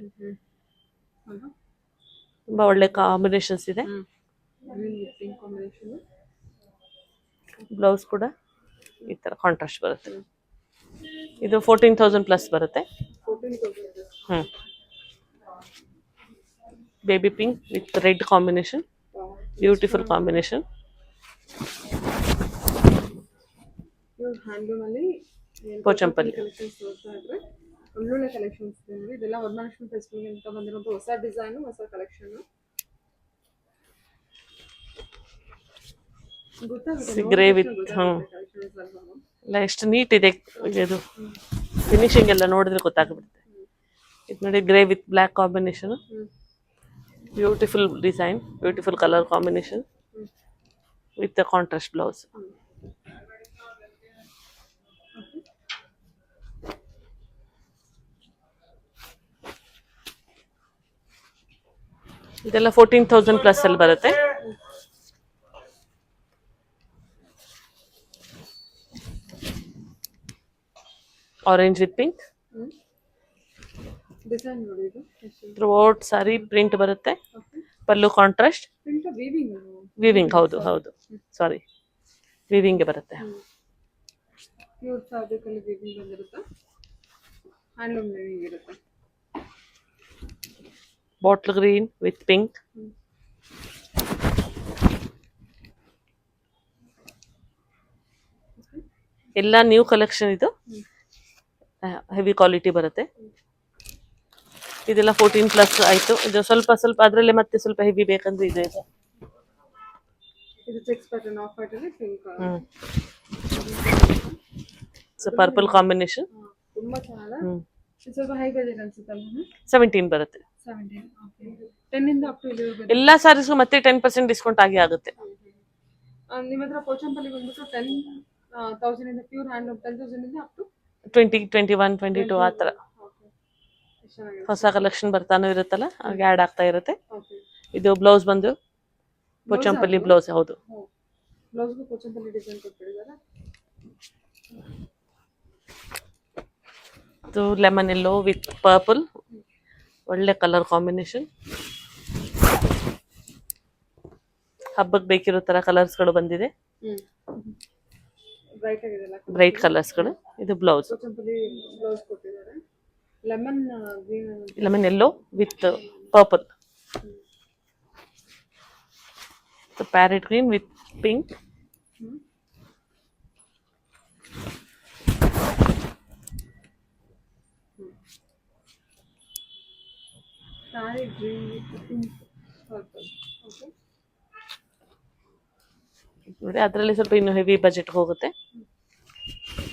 ತುಂಬಾ ಒಳ್ಳೆ ಕಾಂಬಿನೇಷನ್ಸ್ ಇದೆ. ಬ್ಲೌಸ್ ಕೂಡ ಈ ತರ ಕಾಂಟ್ರಾಸ್ಟ್ ಬರುತ್ತೆ. ಇದು 14,000 ಪ್ಲಸ್ ಬರುತ್ತೆ. Baby pink with red combination, beautiful combination. Handloom ಅಲ್ಲಿ ಪೋಚಂಪಲ್ಲಿ ಕಲೆಕ್ಷನ್ಸ್ ನೋಡ್ತಾ ಇದ್ರೆ ಒಳ್ಳೊಳ್ಳೆ ಕಲೆಕ್ಷನ್ಸ್ ಇದೆ ನೋಡಿ. ಇದೆಲ್ಲ ವರಮಹಾಲಕ್ಷ್ಮಿ ಫೆಸ್ಟಿವಲ್ ಅಂತ ಬಂದಿರೋದು ಹೊಸ ಡಿಸೈನ್, ಹೊಸ ಕಲೆಕ್ಷನ್. ಗ್ರೇ ವಿತ್ ಎಲ್ಲ ಎಷ್ಟು ನೀಟ್ ಇದೆ ಇದು. ಫಿನಿಶಿಂಗ್ ಎಲ್ಲ ನೋಡಿದ್ರೆ ಗೊತ್ತಾಗ್ಬಿಡುತ್ತೆ. ಇದು ನೋಡಿ, grey with black combination, beautiful design, beautiful colour combination with contrast blouse. ಇದೆಲ್ಲ 14,000 ಪ್ಲಸ್ ಅಲ್ಲಿ ಬರುತ್ತೆ. Orange with pink. ಡಿಸೈನ್ ನೋಡಿ ಇದು ಥ್ರೂಔಟ್ ಸಾರಿ ಪ್ರಿಂಟ್ ಬರುತ್ತೆ. ಪಲ್ಲು ಕಾಂಟ್ರಾಸ್ಟ್, ಪ್ರಿಂಟ್ ವೀವಿಂಗ್ ವಿವಿಂಗ್. ಹೌದು ಹೌದು, ಸಾರಿ, ವಿವಿಂಗ್ ಬರುತ್ತೆ. ಪ್ಯೂರ್ ಫ್ಯಾಬ್ರಿಕ್ ಅಲ್ಲಿ ವೀವಿಂಗ್ ಬಂದಿರುತ್ತೆ. ಹ್ಯಾಂಡ್ಲೂಮ್ ವೀವಿಂಗ್ ಇರುತ್ತೆ. Bottle green with pink. ಎಲ್ಲ ನ್ಯೂ ಕಲೆಕ್ಷನ್. ಇದು ಹೆವಿ ಕ್ವಾಲಿಟಿ ಬರುತ್ತೆ. ಇದೆಲ್ಲ 14 ಪ್ಲಸ್ ಆಯ್ತು. ಇದು ಸ್ವಲ್ಪ ಸ್ವಲ್ಪ ಅದರಲ್ಲೇ ಮತ್ತೆ ಸ್ವಲ್ಪ ಹೆವಿ ಬೇಕಂದ್ರೆ ಇದೆ. ಇದು ಚೆಕ್ಸ್ ಪ್ಯಾಟರ್ನ್, ಆಫ್ ವೈಟ್ ಅಲ್ಲಿ ಪಿಂಕ್. Purple combination. ತುಂಬಾ ಚೆನ್ನಾಗಿದೆ. ಸ್ವಲ್ಪ ಹೈ ಬಜೆಟ್ ಅನ್ಸುತ್ತೆ ಅಲ್ಲ? 17 ಬರುತ್ತೆ. 17. ಓಕೆ. 10 ಇಂದ ಅಪ್ ಟು 11. ಎಲ್ಲ ಸಾರೀಸ್ಗೂ ಮತ್ತೆ 10% ಡಿಸ್ಕೌಂಟ್ ಆಗಿ ಆಗುತ್ತೆ. ನಿಮ್ಮ ಹತ್ರ ಪೋಚಂಪಲ್ಲಿ ಬಂದ್ಬಿಟ್ಟು 10,000 ಇಂದ ಪ್ಯೂರ್ ಹ್ಯಾಂಡ್ಲೂಮ್ 10,000 ಇಂದ ಅಪ್ ಟು 20, 21, 22 ಆ ಥರ ಹೊಸ ಕಲೆಕ್ಷನ್ ಬರ್ತಾನೂ ಇರುತ್ತಲ್ಲ, ಹಾಗೆ ಆ್ಯಡ್ ಆಗ್ತಾ ಇರುತ್ತೆ. ಇದು ಬ್ಲೌಸ್ ಬಂದು ಪೋಚಂಪಲ್ಲಿ ಬ್ಲೌಸ್. ಹೌದು, ಬ್ಲೌಸ್ಗೂ ಪೋಚಂಪಲ್ಲಿ ಡಿಸೈನ್ ಕೊಟ್ಟಿದ್ದಾರೆ. ಇದು ಲೆಮನ್ ಎಲ್ಲೋ ವಿತ್ ಪರ್ಪಲ್, ಒಳ್ಳೆ ಕಲರ್ ಕಾಂಬಿನೇಷನ್. ಹಬ್ಬಕ್ಕೆ ಬೇಕಿರೋ ತರ ಕಲರ್ಸ್ಗಳು ಬಂದಿದೆ, ಬ್ರೈಟ್ ಆಗಿದೆ, ಬ್ರೈಟ್ ಕಲರ್ಸ್ಗಳು. ಇದು ಬ್ಲೌಸ್ ಪೋಚಂಪಲ್ಲಿ ಬ್ಲೌಸ್ ಕೊಟ್ಟಿದ್ದಾರೆ. Lemon green, lemon yellow with purple, parrot green with pink. Sorry green with pink purple. Okay, ನೋಡಿ ಅದರಲ್ಲಿ ಸ್ವಲ್ಪ ಇನ್ನು ಹೆವಿ ಬಜೆಟ್ ಹೋಗುತ್ತೆ.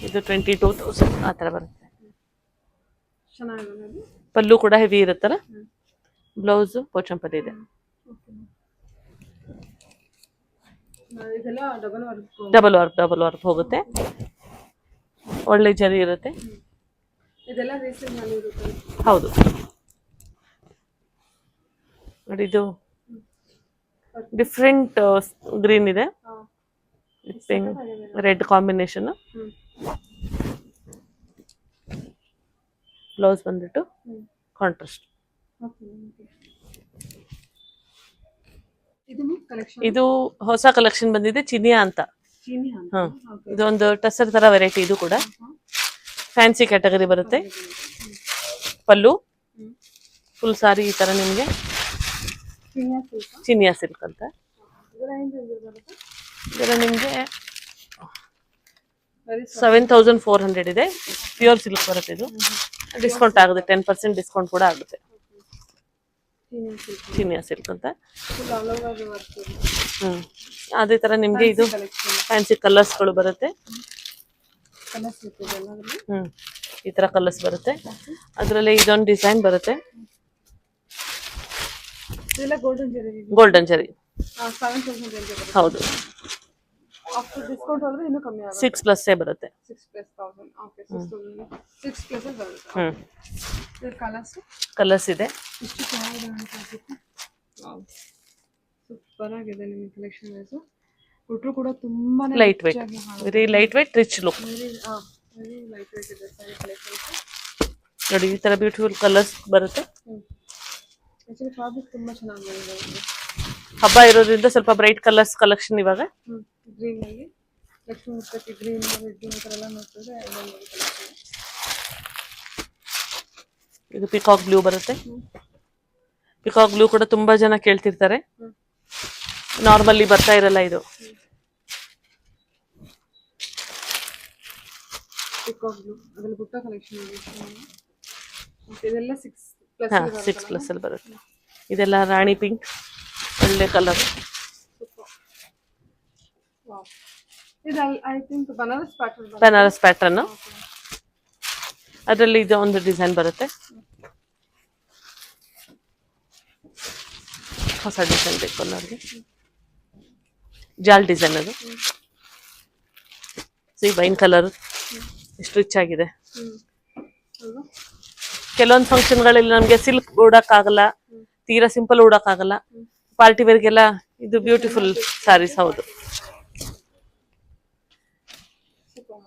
ಇದು 22,000 ಆ ಥರ ಬರುತ್ತೆ. ಚೆನ್ನಾಗಿದೆ. ಪಲ್ಲು ಕೂಡ ಹೆವಿ ಇರುತ್ತಲ್ಲ. ಬ್ಲೌಸ್ ಪೋಚಂಪಲ್ಲಿ ಇದೆ. ಇದೆಲ್ಲ ಡಬಲ್ ವರ್ಕ್ ಹೋಗುತ್ತೆ. ಒಳ್ಳೆ ಜರಿ ಇರುತ್ತೆ. ಇದೆಲ್ಲ ರೀಸೇಲ್ ವ್ಯಾಲ್ಯೂ ಇರುತ್ತೆ. ಹೌದು ನೋಡಿ, ಇದು ಡಿಫ್ರೆಂಟ್ ಗ್ರೀನ್ ಇದೆ, ಪಿಂಕ್ ರೆಡ್ ಕಾಂಬಿನೇಷನ್. ಬ್ಲೌಸ್ ಬಂದ್ಬಿಟ್ಟು ಕಾಂಟ್ರಾಸ್ಟ್. ಇದು ಹೊಸ ಕಲೆಕ್ಷನ್ ಬಂದಿದೆ, ಚಿನಿಯಾ ಅಂತ. ಇದೊಂದು ಟಸರ್ ತರ ವೆರೈಟಿ. ಇದು ಕೂಡ ಫ್ಯಾನ್ಸಿ ಕ್ಯಾಟಗರಿ ಬರುತ್ತೆ. ಪಲ್ಲು ಫುಲ್ ಸಾರಿ ಈ ತರ ನಿಮಗೆ ಚಿನಿಯಾ ಸಿಲ್ಕ್ ಅಂತ. ಇದೆಲ್ಲ ನಿಮಗೆ 7,400 ಇದೆ. ಪ್ಯೂರ್ ಸಿಲ್ಕ್ ಬರುತ್ತೆ. ಇದು ಡಿಸ್ಕೌಂಟ್ ಆಗುತ್ತೆ, 10% ಡಿಸ್ಕೌಂಟ್ ಕೂಡ ಆಗುತ್ತೆ. ಚಿನಿಯಾ ಸಿಲ್ಕ್ ಅಂತ. ಅದೇ ತರ ನಿಮ್ಗೆ ಇದು ಫ್ಯಾನ್ಸಿ ಕಲರ್ಸ್ಗಳು ಬರುತ್ತೆ. ಈ ತರ ಕಲರ್ಸ್ ಬರುತ್ತೆ. ಅದರಲ್ಲಿ ಇದೊಂದು ಡಿಸೈನ್ ಬರುತ್ತೆ, ಗೋಲ್ಡನ್ ಜರಿ. ಹೌದು, ಆಫ್ಟರ್ ಡಿಸ್ಕೌಂಟ್ ಹೋದ್ರೆ ಇನ್ನೂ ಕಮ್ಮಿ ಆಗುತ್ತೆ. 6+ ಬರುತ್ತೆ. 6+1000. ಓಕೆ 6+ ಅಲ್ಲಿ ಬರುತ್ತೆ. ಹ್ಮ್ ಇದು ಕಲರ್ಸ್ ಇದೆ. ಇಷ್ಟು ಚೆನ್ನಾಗಿದೆ ಅನ್ಸುತ್ತೆ. ಸೂಪರ್ ಆಗಿದೆ ನಿಮ್ಮ ಕಲೆಕ್ಷನ್ ವೈಸ್. ಕೊಟ್ಟರು ಕೂಡ ತುಂಬಾನೇ light weight, very light wait, rich look. Very light wait ಇದೆ ಸ್ಯಾರಿ ಕಲೆಕ್ಷನ್ಸ್. ನೋಡಿ ಈ ತರ ಬ್ಯೂಟಿಫುಲ್ ಕಲರ್ಸ್ ಬರುತ್ತೆ. ಆಕ್ಚುಲಿ ಫ್ಯಾಬ್ರಿಕ್ ತುಂಬಾ ಚೆನ್ನಾಗಿ ಬಂದಿದೆ. ಹಬ್ಬ ಇರೋದ್ರಿಂದ ಸ್ವಲ್ಪ ಬ್ರೈಟ್ ಕಲರ್ಸ್ ಕಲೆಕ್ಷನ್ ಇವಾಗ. ಗ್ರೀನ್ ಅಲ್ಲಿ ಲಕ್ಷ್ಮಿ ಮುತ್ತಕ್ಕೆ ಗ್ರೀನ್ ರೆಡ್ ಈ ತರ ಎಲ್ಲ ನೋಡ್ತಿದ್ರೆ ಇದೊಂದು ಕಲೆಕ್ಷನ್. ಇದು ಪಿಕಾಕ್ ಬ್ಲೂ ಬರುತ್ತೆ. ಪಿಕಾಕ್ ಬ್ಲೂ ಕೂಡ ತುಂಬಾ ಜನ ಕೇಳ್ತಿರ್ತಾರೆ, ನಾರ್ಮಲಿ ಬರ್ತಾ ಇರಲ್ಲ ಇದು. ಪಿಕಾಕ್ ಬ್ಲೂ ಅದರಲ್ಲಿ ಬುಟ್ಟ ಕಲೆಕ್ಷನ್ ಇದೆ. ಇದೆಲ್ಲ 6+ ಹಾ 6+ ಅಲ್ಲಿ ಬರುತ್ತೆ. ಇದೆಲ್ಲ ರಾಣಿ ಪಿಂಕ್, ಒಳ್ಳೆ ಕಲರ್. ಇದು I think Banaras pattern. Banaras pattern. ಅದರಲ್ಲಿ ಇದು ಒಂದು ಡಿಸೈನ್ ಬರುತ್ತೆ, ಹೊಸ ಡಿಸೈನ್ ಬೇಕು ಅನ್ನೋರಿಗೆ. ಜಾಲ್ ಡಿಸೈನ್ ಅದು. ವೈನ್ ಕಲರ್ ಎಷ್ಟು ರಿಚ್ ಆಗಿದೆ. ಕೆಲವೊಂದು ಫಂಕ್ಷನ್ಗಳಲ್ಲಿ ನಮಗೆ ಸಿಲ್ಕ್ ಉಡಕ್ಕಾಗಲ್ಲ, ತೀರಾ ಸಿಂಪಲ್ ಉಡಕ್ಕಾಗಲ್ಲ, ಪಾರ್ಟಿ ವೇರ್ಗೆಲ್ಲ ಇದು ಬ್ಯೂಟಿಫುಲ್ ಸ್ಯಾರೀಸ್. ಹೌದು,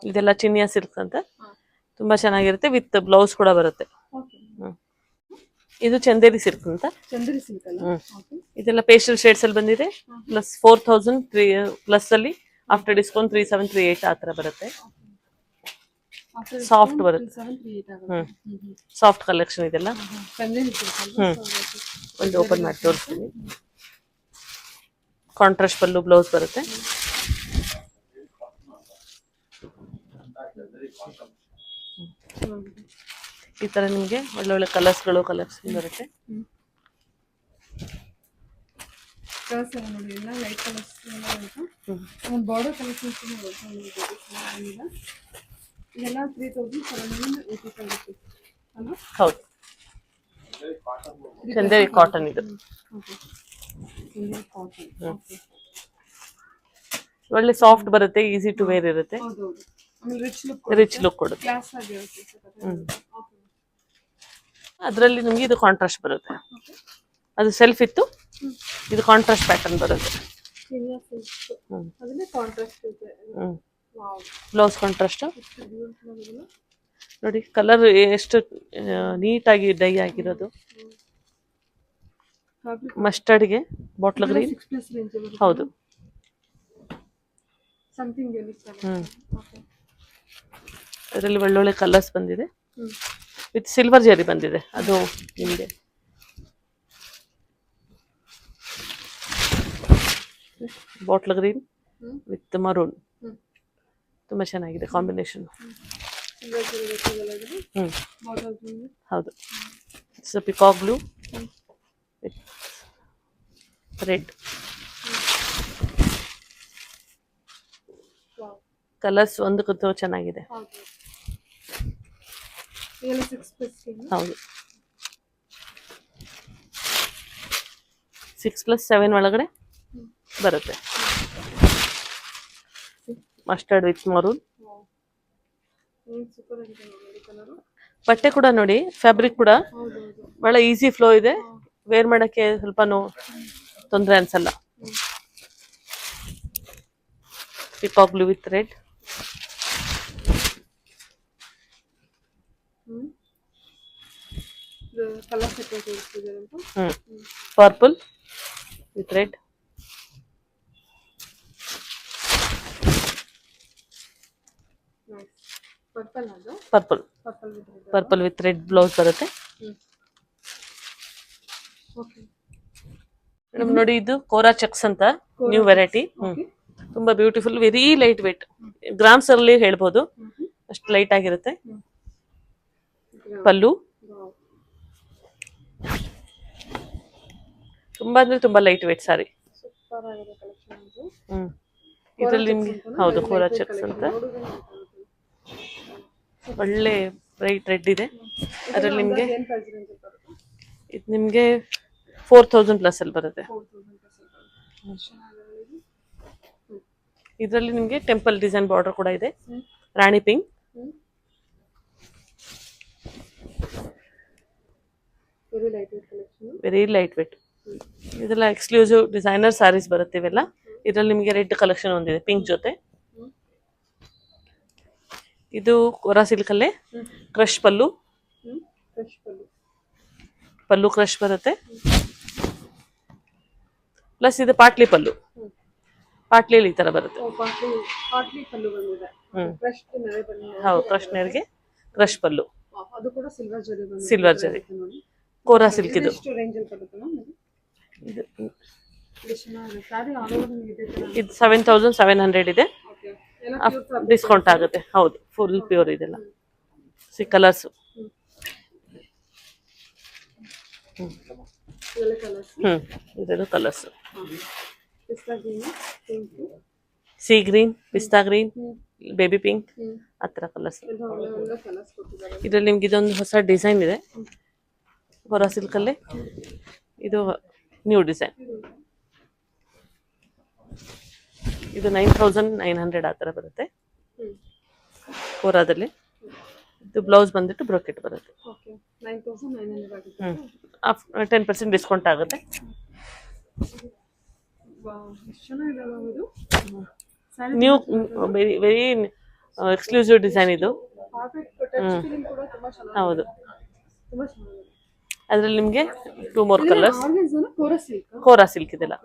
ಇದೆಲ್ಲ ಚಿನಿಯಾ ಸಿಲ್ಕ್ ಅಂತ ತುಂಬಾ ಚೆನ್ನಾಗಿರುತ್ತೆ. ವಿತ್ ಬ್ಲೌಸ್ ಕೂಡ ಬರುತ್ತೆ. ಇದು ಚಂದೇರಿ ಸಿಲ್ಕ್ ಅಂತ. ಚಂದೇರಿ ಸಿಲ್ಕ್ ಅಲ್ಲ. ಇದೆಲ್ಲ ಪೇಸ್ಟಲ್ ಶೇಡ್ಸ್ ಅಲ್ಲಿ ಬಂದಿದೆ. ಪ್ಲಸ್ 4000 ಪ್ಲಸ್ ಅಲ್ಲಿ ಆಫ್ಟರ್ ಡಿಸ್ಕೌಂಟ್ 3738 ಆ ತರ ಬರುತ್ತೆ. ಸಾಫ್ಟ್ ಬರುತ್ತೆ. ಸಾಫ್ಟ್ ಕಲೆಕ್ಷನ್ ಇದೆಲ್ಲ. ಒಂದು ಓಪನ್ ಮಾಡಿ ತೋರಿಸ್ತೀನಿ. ಕಾಂಟ್ರಾಸ್ಟ್ ಪಲ್ಲು, ಬ್ಲೌಸ್ ಬರುತ್ತೆ. ಈ ತರ ನಿಮ್ಗೆ ಒಳ್ಳೊಳ್ಳೆ ಕಲರ್ಸ್ಗಳು ಕಲೆಕ್ಷನ್ ಬರುತ್ತೆ. ಕಲರ್ಸ್ ಎಲ್ಲ ನೋಡಿ, ಎಲ್ಲ ಲೈಟ್ ಕಲರ್ಸ್ ಎಲ್ಲ ಬರುತ್ತೆ. ಒಂದು ಬಾರ್ಡರ್ ಕಲೆಕ್ಷನ್ಸ್ ಇದೆಲ್ಲ 3785 rupees ಅಲ್ವಾ? ಹೌದು, ಚಂದೇರಿ ಕಾಟನ್ ಇದು. ಒಳ್ಳೆ ಸಾಫ್ಟ್ ಬರುತ್ತೆ, ಈಸಿ ಟು ವೇರ್ ಇರುತ್ತೆ, ರಿಚ್ ಲುಕ್ ಕೊಡುತ್ತೆ. ಅದರಲ್ಲಿ ನಿಮ್ಗೆ ಇದು ಕಾಂಟ್ರಾಸ್ಟ್ ಬರುತ್ತೆ. ಅದು ಸೆಲ್ಫ್ ಇತ್ತು, ಇದು ಕಾಂಟ್ರಾಸ್ಟ್ ಪ್ಯಾಟರ್ನ್ ಬರುತ್ತೆ. ಬ್ಲೌಸ್ ಕಾಂಟ್ರಾಸ್ಟ್ ನೋಡಿ. ಕಲರ್ ಎಷ್ಟು ನೀಟಾಗಿ ಡೈ ಆಗಿರೋದು. ಮಸ್ಟರ್ಡ್ಗೆ ಬಾಟ್ಲ್ ಗ್ರೀನ್. ಹೌದು. ಅದರಲ್ಲಿ ಒಳ್ಳೊಳ್ಳೆ ಕಲರ್ಸ್ ಬಂದಿದೆ. ವಿತ್ ಸಿಲ್ವರ್ ಜರಿ ಬಂದಿದೆ. ಅದು ನಿಮಗೆ ಬಾಟ್ಲ್ ಗ್ರೀನ್ ವಿತ್ ಮರೂನ್ ತುಂಬಾ ಚೆನ್ನಾಗಿದೆ ಕಾಂಬಿನೇಷನ್. ಹೌದು. So peacock blue with red colours ಒಂದಕ್ಕೂ ಚೆನ್ನಾಗಿದೆ. ಹೌದು. 6+7 ಒಳಗಡೆ ಬರುತ್ತೆ. Mustard with maroon. ಬಟ್ಟೆ ಕೂಡ ನೋಡಿ, ಫ್ಯಾಬ್ರಿಕ್ ಕೂಡ ಬಹಳ ಈಸಿ ಫ್ಲೋ ಇದೆ. ವೇರ್ ಮಾಡಕ್ಕೆ ಸ್ವಲ್ಪ ತೊಂದರೆ ಅನ್ಸಲ್ಲ. Peacock blue with red. Purple with red. Purple with red blouse ಬರುತ್ತೆ. ಮೇಡಮ್ ನೋಡಿ, ಇದು ಕೋರಾ ಚೆಕ್ಸ್ ಅಂತ ನ್ಯೂ ವೆರೈಟಿ. ತುಂಬಾ beautiful, very light wait. Grams ಅಲ್ಲಿ ಹೇಳ್ಬೋದು, ಅಷ್ಟು ಲೈಟ್ ಆಗಿರುತ್ತೆ. ಪಲ್ಲು ತುಂಬಾ ಅಂದ್ರೆ ತುಂಬಾ ಲೈಟ್ ವೇಟ್ ಸಾರಿ. ಇದ್ರಲ್ಲಿ ನಿಮ್ಗೆ ಹೌದು ಕೋರಾ ಚೆಕ್ಸ್ ಅಂತ ಒಳ್ಳೆ ಬ್ರೈಟ್ ರೆಡ್ ಇದೆ. ಅದ್ರಲ್ಲಿ ನಿಮ್ಗೆ ಇದು ನಿಮ್ಗೆ 4000 ಪ್ಲಸ್ ಅಲ್ಲಿ ಬರುತ್ತೆ. ಇದರಲ್ಲಿ ನಿಮಗೆ ಟೆಂಪಲ್ ಡಿಸೈನ್ ಬಾರ್ಡರ್ ಕೂಡ ಇದೆ, rani pink. Very light weight collection. Very light weight. ಇದೆಲ್ಲ ಎಕ್ಸ್ಕ್ಲೂಸಿವ್ ಡಿಸೈನರ್ ಸ್ಯಾರೀಸ್ ಬರುತ್ತೆ ಇವೆಲ್ಲ. ಇದರಲ್ಲಿ ನಿಮಗೆ ರೆಡ್ ಕಲೆಕ್ಷನ್ ಒಂದಿದೆ ಪಿಂಕ್ ಜೊತೆ. ಇದು ಕೋರಾ ಸಿಲ್ಕ್ ಅಲ್ಲೇ ಕ್ರಶ್ ಪಲ್ಲು, ಫ್ರೆಶ್ ಪಲ್ಲು. ಪಲ್ಲು ಕ್ರಶ್ ಬರುತ್ತೆ. ಪ್ಲಸ್ ಇದು ಪಾಟ್ಲಿ ಪಲ್ಲು, ಪಾಟ್ಲಿಯಲ್ಲಿ ಈ ತರ ಬರುತ್ತೆ. ಪಾಟ್ಲಿ ಪಲ್ಲು ಬಂದಿದೆ. ಫ್ರೆಶ್ ನೆರೆ ಬಂದಿದೆ. ಹೌದು, ಕ್ರಶ್ ನೇರ್ಗೆ ಕ್ರಶ್ ಪಲ್ಲು, ಅದು ಕೂಡ ಸಿಲ್ವರ್ ಜರಿ ಬಂದಿದೆ. ಸಿಲ್ವರ್ ಜರಿ, ಕೋರಾ ಸಿಲ್ಕ್ ಇದು. ಎಷ್ಟು ರೇಂಜ್ ಅಲ್ಲಿ ಬರುತ್ತೆ ಮ್ಯಾಮ್ ಇದು? ಸ್ಯಾರಿ ಆಲ್ ಓವರ್ ನಿಮಗೆ ಇದೆ ತರ. ಇದು 7700 ಇದೆ. ಓಕೆ. ಎಲ್ಲ ಪ್ಯೂರ್ ಡಿಸ್ಕೌಂಟ್ ಆಗುತ್ತೆ. ಹೌದು, ಫುಲ್ ಪ್ಯೂರ್ ಇದೆಲ್ಲ. ಕಲರ್ಸ್ ಎಲ್ಲ ಕಲರ್ಸ್. ಇದೆಲ್ಲ ಕಲರ್ಸ್. ಪಿಸ್ತಾ ಗ್ರೀನ್, ಪಿಂಕ್, ಸಿ ಗ್ರೀನ್, ಪಿಸ್ತಾ ಗ್ರೀನ್, ಬೇಬಿ ಪಿಂಕ್, ಆ ಥರ ಕಲರ್ಸ್. ಎಲ್ಲ ಒಳ್ಳೆ ಕಲರ್ಸ್ ಕೊಟ್ಟಿದ್ದಾರೆ. ಇದರಲ್ಲಿ ನಿಮ್ಗೆ ಇದೊಂದು ಹೊಸ ಡಿಸೈನ್ ಇದೆ ಕೋರಾ ಸಿಲ್ಕಲ್ಲಿ. ಇದು ನ್ಯೂ ಡಿಸೈನ್. ಇದು 9900 ಆ ಥರ ಬರುತ್ತೆ ಕೋರಾದಲ್ಲಿ. ಇದು ಬ್ಲೌಸ್ ಬಂದ್ಬಿಟ್ಟು ಬ್ರೋಕೆಟ್ ಬರುತ್ತೆ. ಓಕೆ. 9900 ಆಗುತ್ತೆ. 10% ಡಿಸ್ಕೌಂಟ್ ಆಗುತ್ತೆ. ವಾವ್, ಎಷ್ಟು ಚೆನ್ನಾಗಿದೆ ಮ್ಯಾಮ್ ಇದು. ನ್ಯೂ ವೆರಿ ಎಕ್ಸ್ಕ್ಲೂಸಿವ್ ಡಿಸೈನ್ ಇದು. ಪರ್ಫೆಕ್ಟ್. ಟಚ್ ಫೀಲಿಂಗ್ ಕೂಡ ತುಂಬಾ ಚೆನ್ನಾಗಿದೆ. ಹೌದು, ತುಂಬಾ ಚೆನ್ನಾಗಿದೆ. ಅದರಲ್ಲಿ ನಿಮಗೆ 2 more ಕಲರ್ಸ್. ಆರ್ಗನ್ಸ್ ಅಲ್ಲ, ಕೋರಾ ಸಿಲ್ಕ್. ಕೋರಾ ಸಿಲ್ಕ್ ಇದೆಲ್ಲ.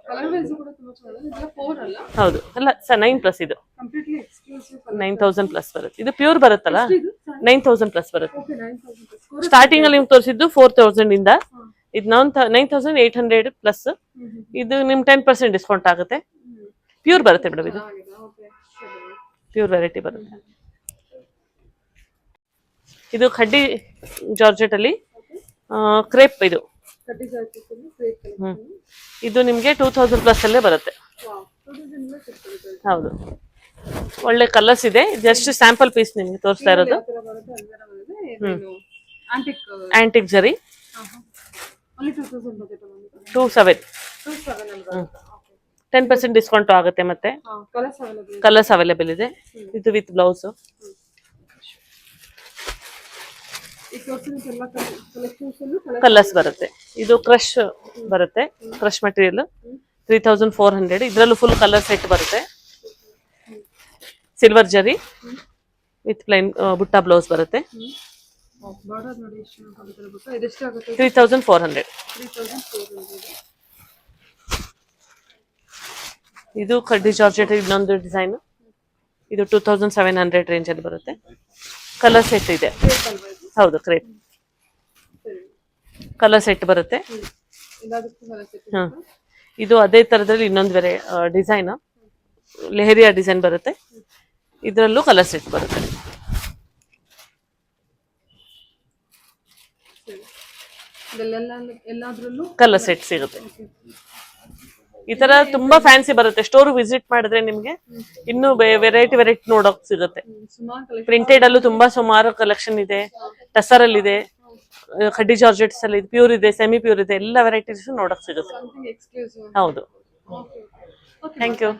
ಕಲರ್ ವೈಸ್ ಕೂಡ ತುಂಬಾ ಚೆನ್ನಾಗಿದೆ. ಇದೆಲ್ಲ 4 ಅಲ್ಲ, ಹೌದು, ಎಲ್ಲ 9+ ಇದು. Completely exclusive. 9000+ ಬರುತ್ತೆ. ಇದು ಪ್ಯೂರ್ ಬರುತ್ತಲ್ಲ, ಇದು 9000+ ಬರುತ್ತೆ. ಓಕೆ. 9000 ಸ್ಟಾರ್ಟಿಂಗ್ ಅಲ್ಲಿ ನಿಮ್ಗೆ ತೋರಿಸಿದ್ದು 4000 ಇಂದ. ಇದು 9800+. ಇದು ನಿಮ್ 10% ಡಿಸ್ಕೌಂಟ್ ಆಗುತ್ತೆ. ಪ್ಯೂರ್ ಬರುತ್ತೆ ಮೇಡಮ್, ಇದು ಆಗಿದೆ. ಓಕೆ. ಸರಿ. ಪ್ಯೂರ್ ವೆರೈಟಿ ಬರುತ್ತೆ. ಇದು ಖಡ್ಡಿ ಜಾರ್ಜೆಟ್ ಅಲ್ಲಿ ಕ್ರೇಪ್. ಇದು ಕಟ್ಟಿ ಜಾಕೆಟ್ ಕ್ರೇಪ್ ಕಲೆಕ್ಷನ್. ಇದು ನಿಮ್ಗೆ 2000+ ಅಲ್ಲೇ ಬರುತ್ತೆ. ವಾವ್, 2000 ಇಂದ ಸಿಗ್ತದೆ. ಹೌದು, ಒಳ್ಳೆ ಕಲರ್ಸ್ ಇದೆ. ಜಸ್ಟ್ ಸ್ಯಾಂಪಲ್ ಪೀಸ್ ನಿಮ್ಗೆ ತೋರಿಸ್ತಾ ಇರೋದು. ಯಾವ ತರ ಬರುತ್ತೆ ಅಲ್ವೇರ ಬರುತ್ತೆ. ಇದು ಆಂಟಿಕ್. ಆಂಟಿಕ್ ಜರಿ. ಓನ್ಲಿ 2000 ಬಜೆಟ್ ಬಂದಿದೆ. 27. 27 ಅಲ್ಲಿ ಬರುತ್ತೆ. ಓಕೆ. 10% ಡಿಸ್ಕೌಂಟ್ ಆಗುತ್ತೆ. ಮತ್ತೆ ಕಲರ್ಸ್ ಅವೈಲೇಬಲ್. ಕಲರ್ಸ್ ಅವೈಲೇಬಲ್ ಇದೆ. ಇದು ವಿತ್ ಬ್ಲೌಸ್. ಈ ತೋರಿಸಿದ ಎಲ್ಲ ಕಲೆಕ್ಷನ್ಸ್ ಅನ್ನು ಕಲರ್ಸ್ ಬರುತ್ತೆ. ಇದು ಕ್ರಶ್ ಬರುತ್ತೆ, ಕ್ರಶ್ ಮಟೀರಿಯಲ್. 3400. ಇದರಲ್ಲೂ ಫುಲ್ ಕಲರ್ ಸೆಟ್ ಬರುತ್ತೆ. ಸಿಲ್ವರ್ ಜರಿ ವಿತ್ ಪ್ಲೈನ್ ಬುಟ್ಟ ಬ್ಲೌಸ್ ಬರುತ್ತೆ. ಬಾರ್ಡರ್ ನೋಡಿ ಎಷ್ಟು ಚೆನ್ನಾಗಿ ಬರುತ್ತೆ. ಇದು ಎಷ್ಟಾಗುತ್ತೆ? 3400. 3400. ಇದು ಕಡ್ಡಿ ಜಾರ್ಜೆಟ್ ಇನ್ನೊಂದು ಡಿಸೈನ್. ಇದು 2700 ರೇಂಜ್ ಅಲ್ಲಿ ಬರುತ್ತೆ. ಕಲರ್ ಸೆಟ್ ಇದೆ. ಕ್ರೇಪ್ ಅಲ್ವಾ ಇದು? ಹೌದು, ಕ್ರೇಪ್. ಸರಿ. ಕಲರ್ ಸೆಟ್ ಬರುತ್ತೆ. ಎಲ್ಲದಕ್ಕೂ ಕಲರ್ ಸೆಟ್. ಹಾ, ಇದು ಅದೇ ತರದಲ್ಲಿ ಇನ್ನೊಂದು ಬೇರೆ ಡಿಸೈನ್, ಲೆಹರಿಯಾ ಡಿಸೈನ್ ಬರುತ್ತೆ. ಇದರಲ್ಲೂ ಕಲರ್ ಸೆಟ್ ಬರುತ್ತೆ. ಇದೆಲ್ಲ ಎಲ್ಲಾದ್ರಲ್ಲೂ ಕಲರ್ ಸೆಟ್ ಸಿಗುತ್ತೆ. ಈ ತರ ತುಂಬಾ ಫ್ಯಾನ್ಸಿ ಬರುತ್ತೆ. ಸ್ಟೋರ್ ವಿಸಿಟ್ ಮಾಡಿದ್ರೆ ನಿಮ್ಗೆ ಇನ್ನೂ ವೆರೈಟಿ ನೋಡೋಕ್ ಸಿಗುತ್ತೆ. ಸುಮಾರು ಕಲೆಕ್ಷನ್. ಪ್ರಿಂಟೆಡ್ ಅಲ್ಲೂ ತುಂಬಾ ಸುಮಾರು ಕಲೆಕ್ಷನ್ ಇದೆ. ಟಸರ್ ಅಲ್ಲಿ ಇದೆ, ಖಡ್ಡಿ ಜಾರ್ಜೆಟ್ಸ್ ಅಲ್ಲಿ ಪ್ಯೂರ್ ಇದೆ, ಸೆಮಿ ಪ್ಯೂರ್ ಇದೆ, ಎಲ್ಲ ವೆರೈಟೀಸ್ ನೋಡಕ್ ಸಿಗುತ್ತೆ. Something exclusive. ಹೌದು, ಓಕೆ. ಓಕೆ. Thank you.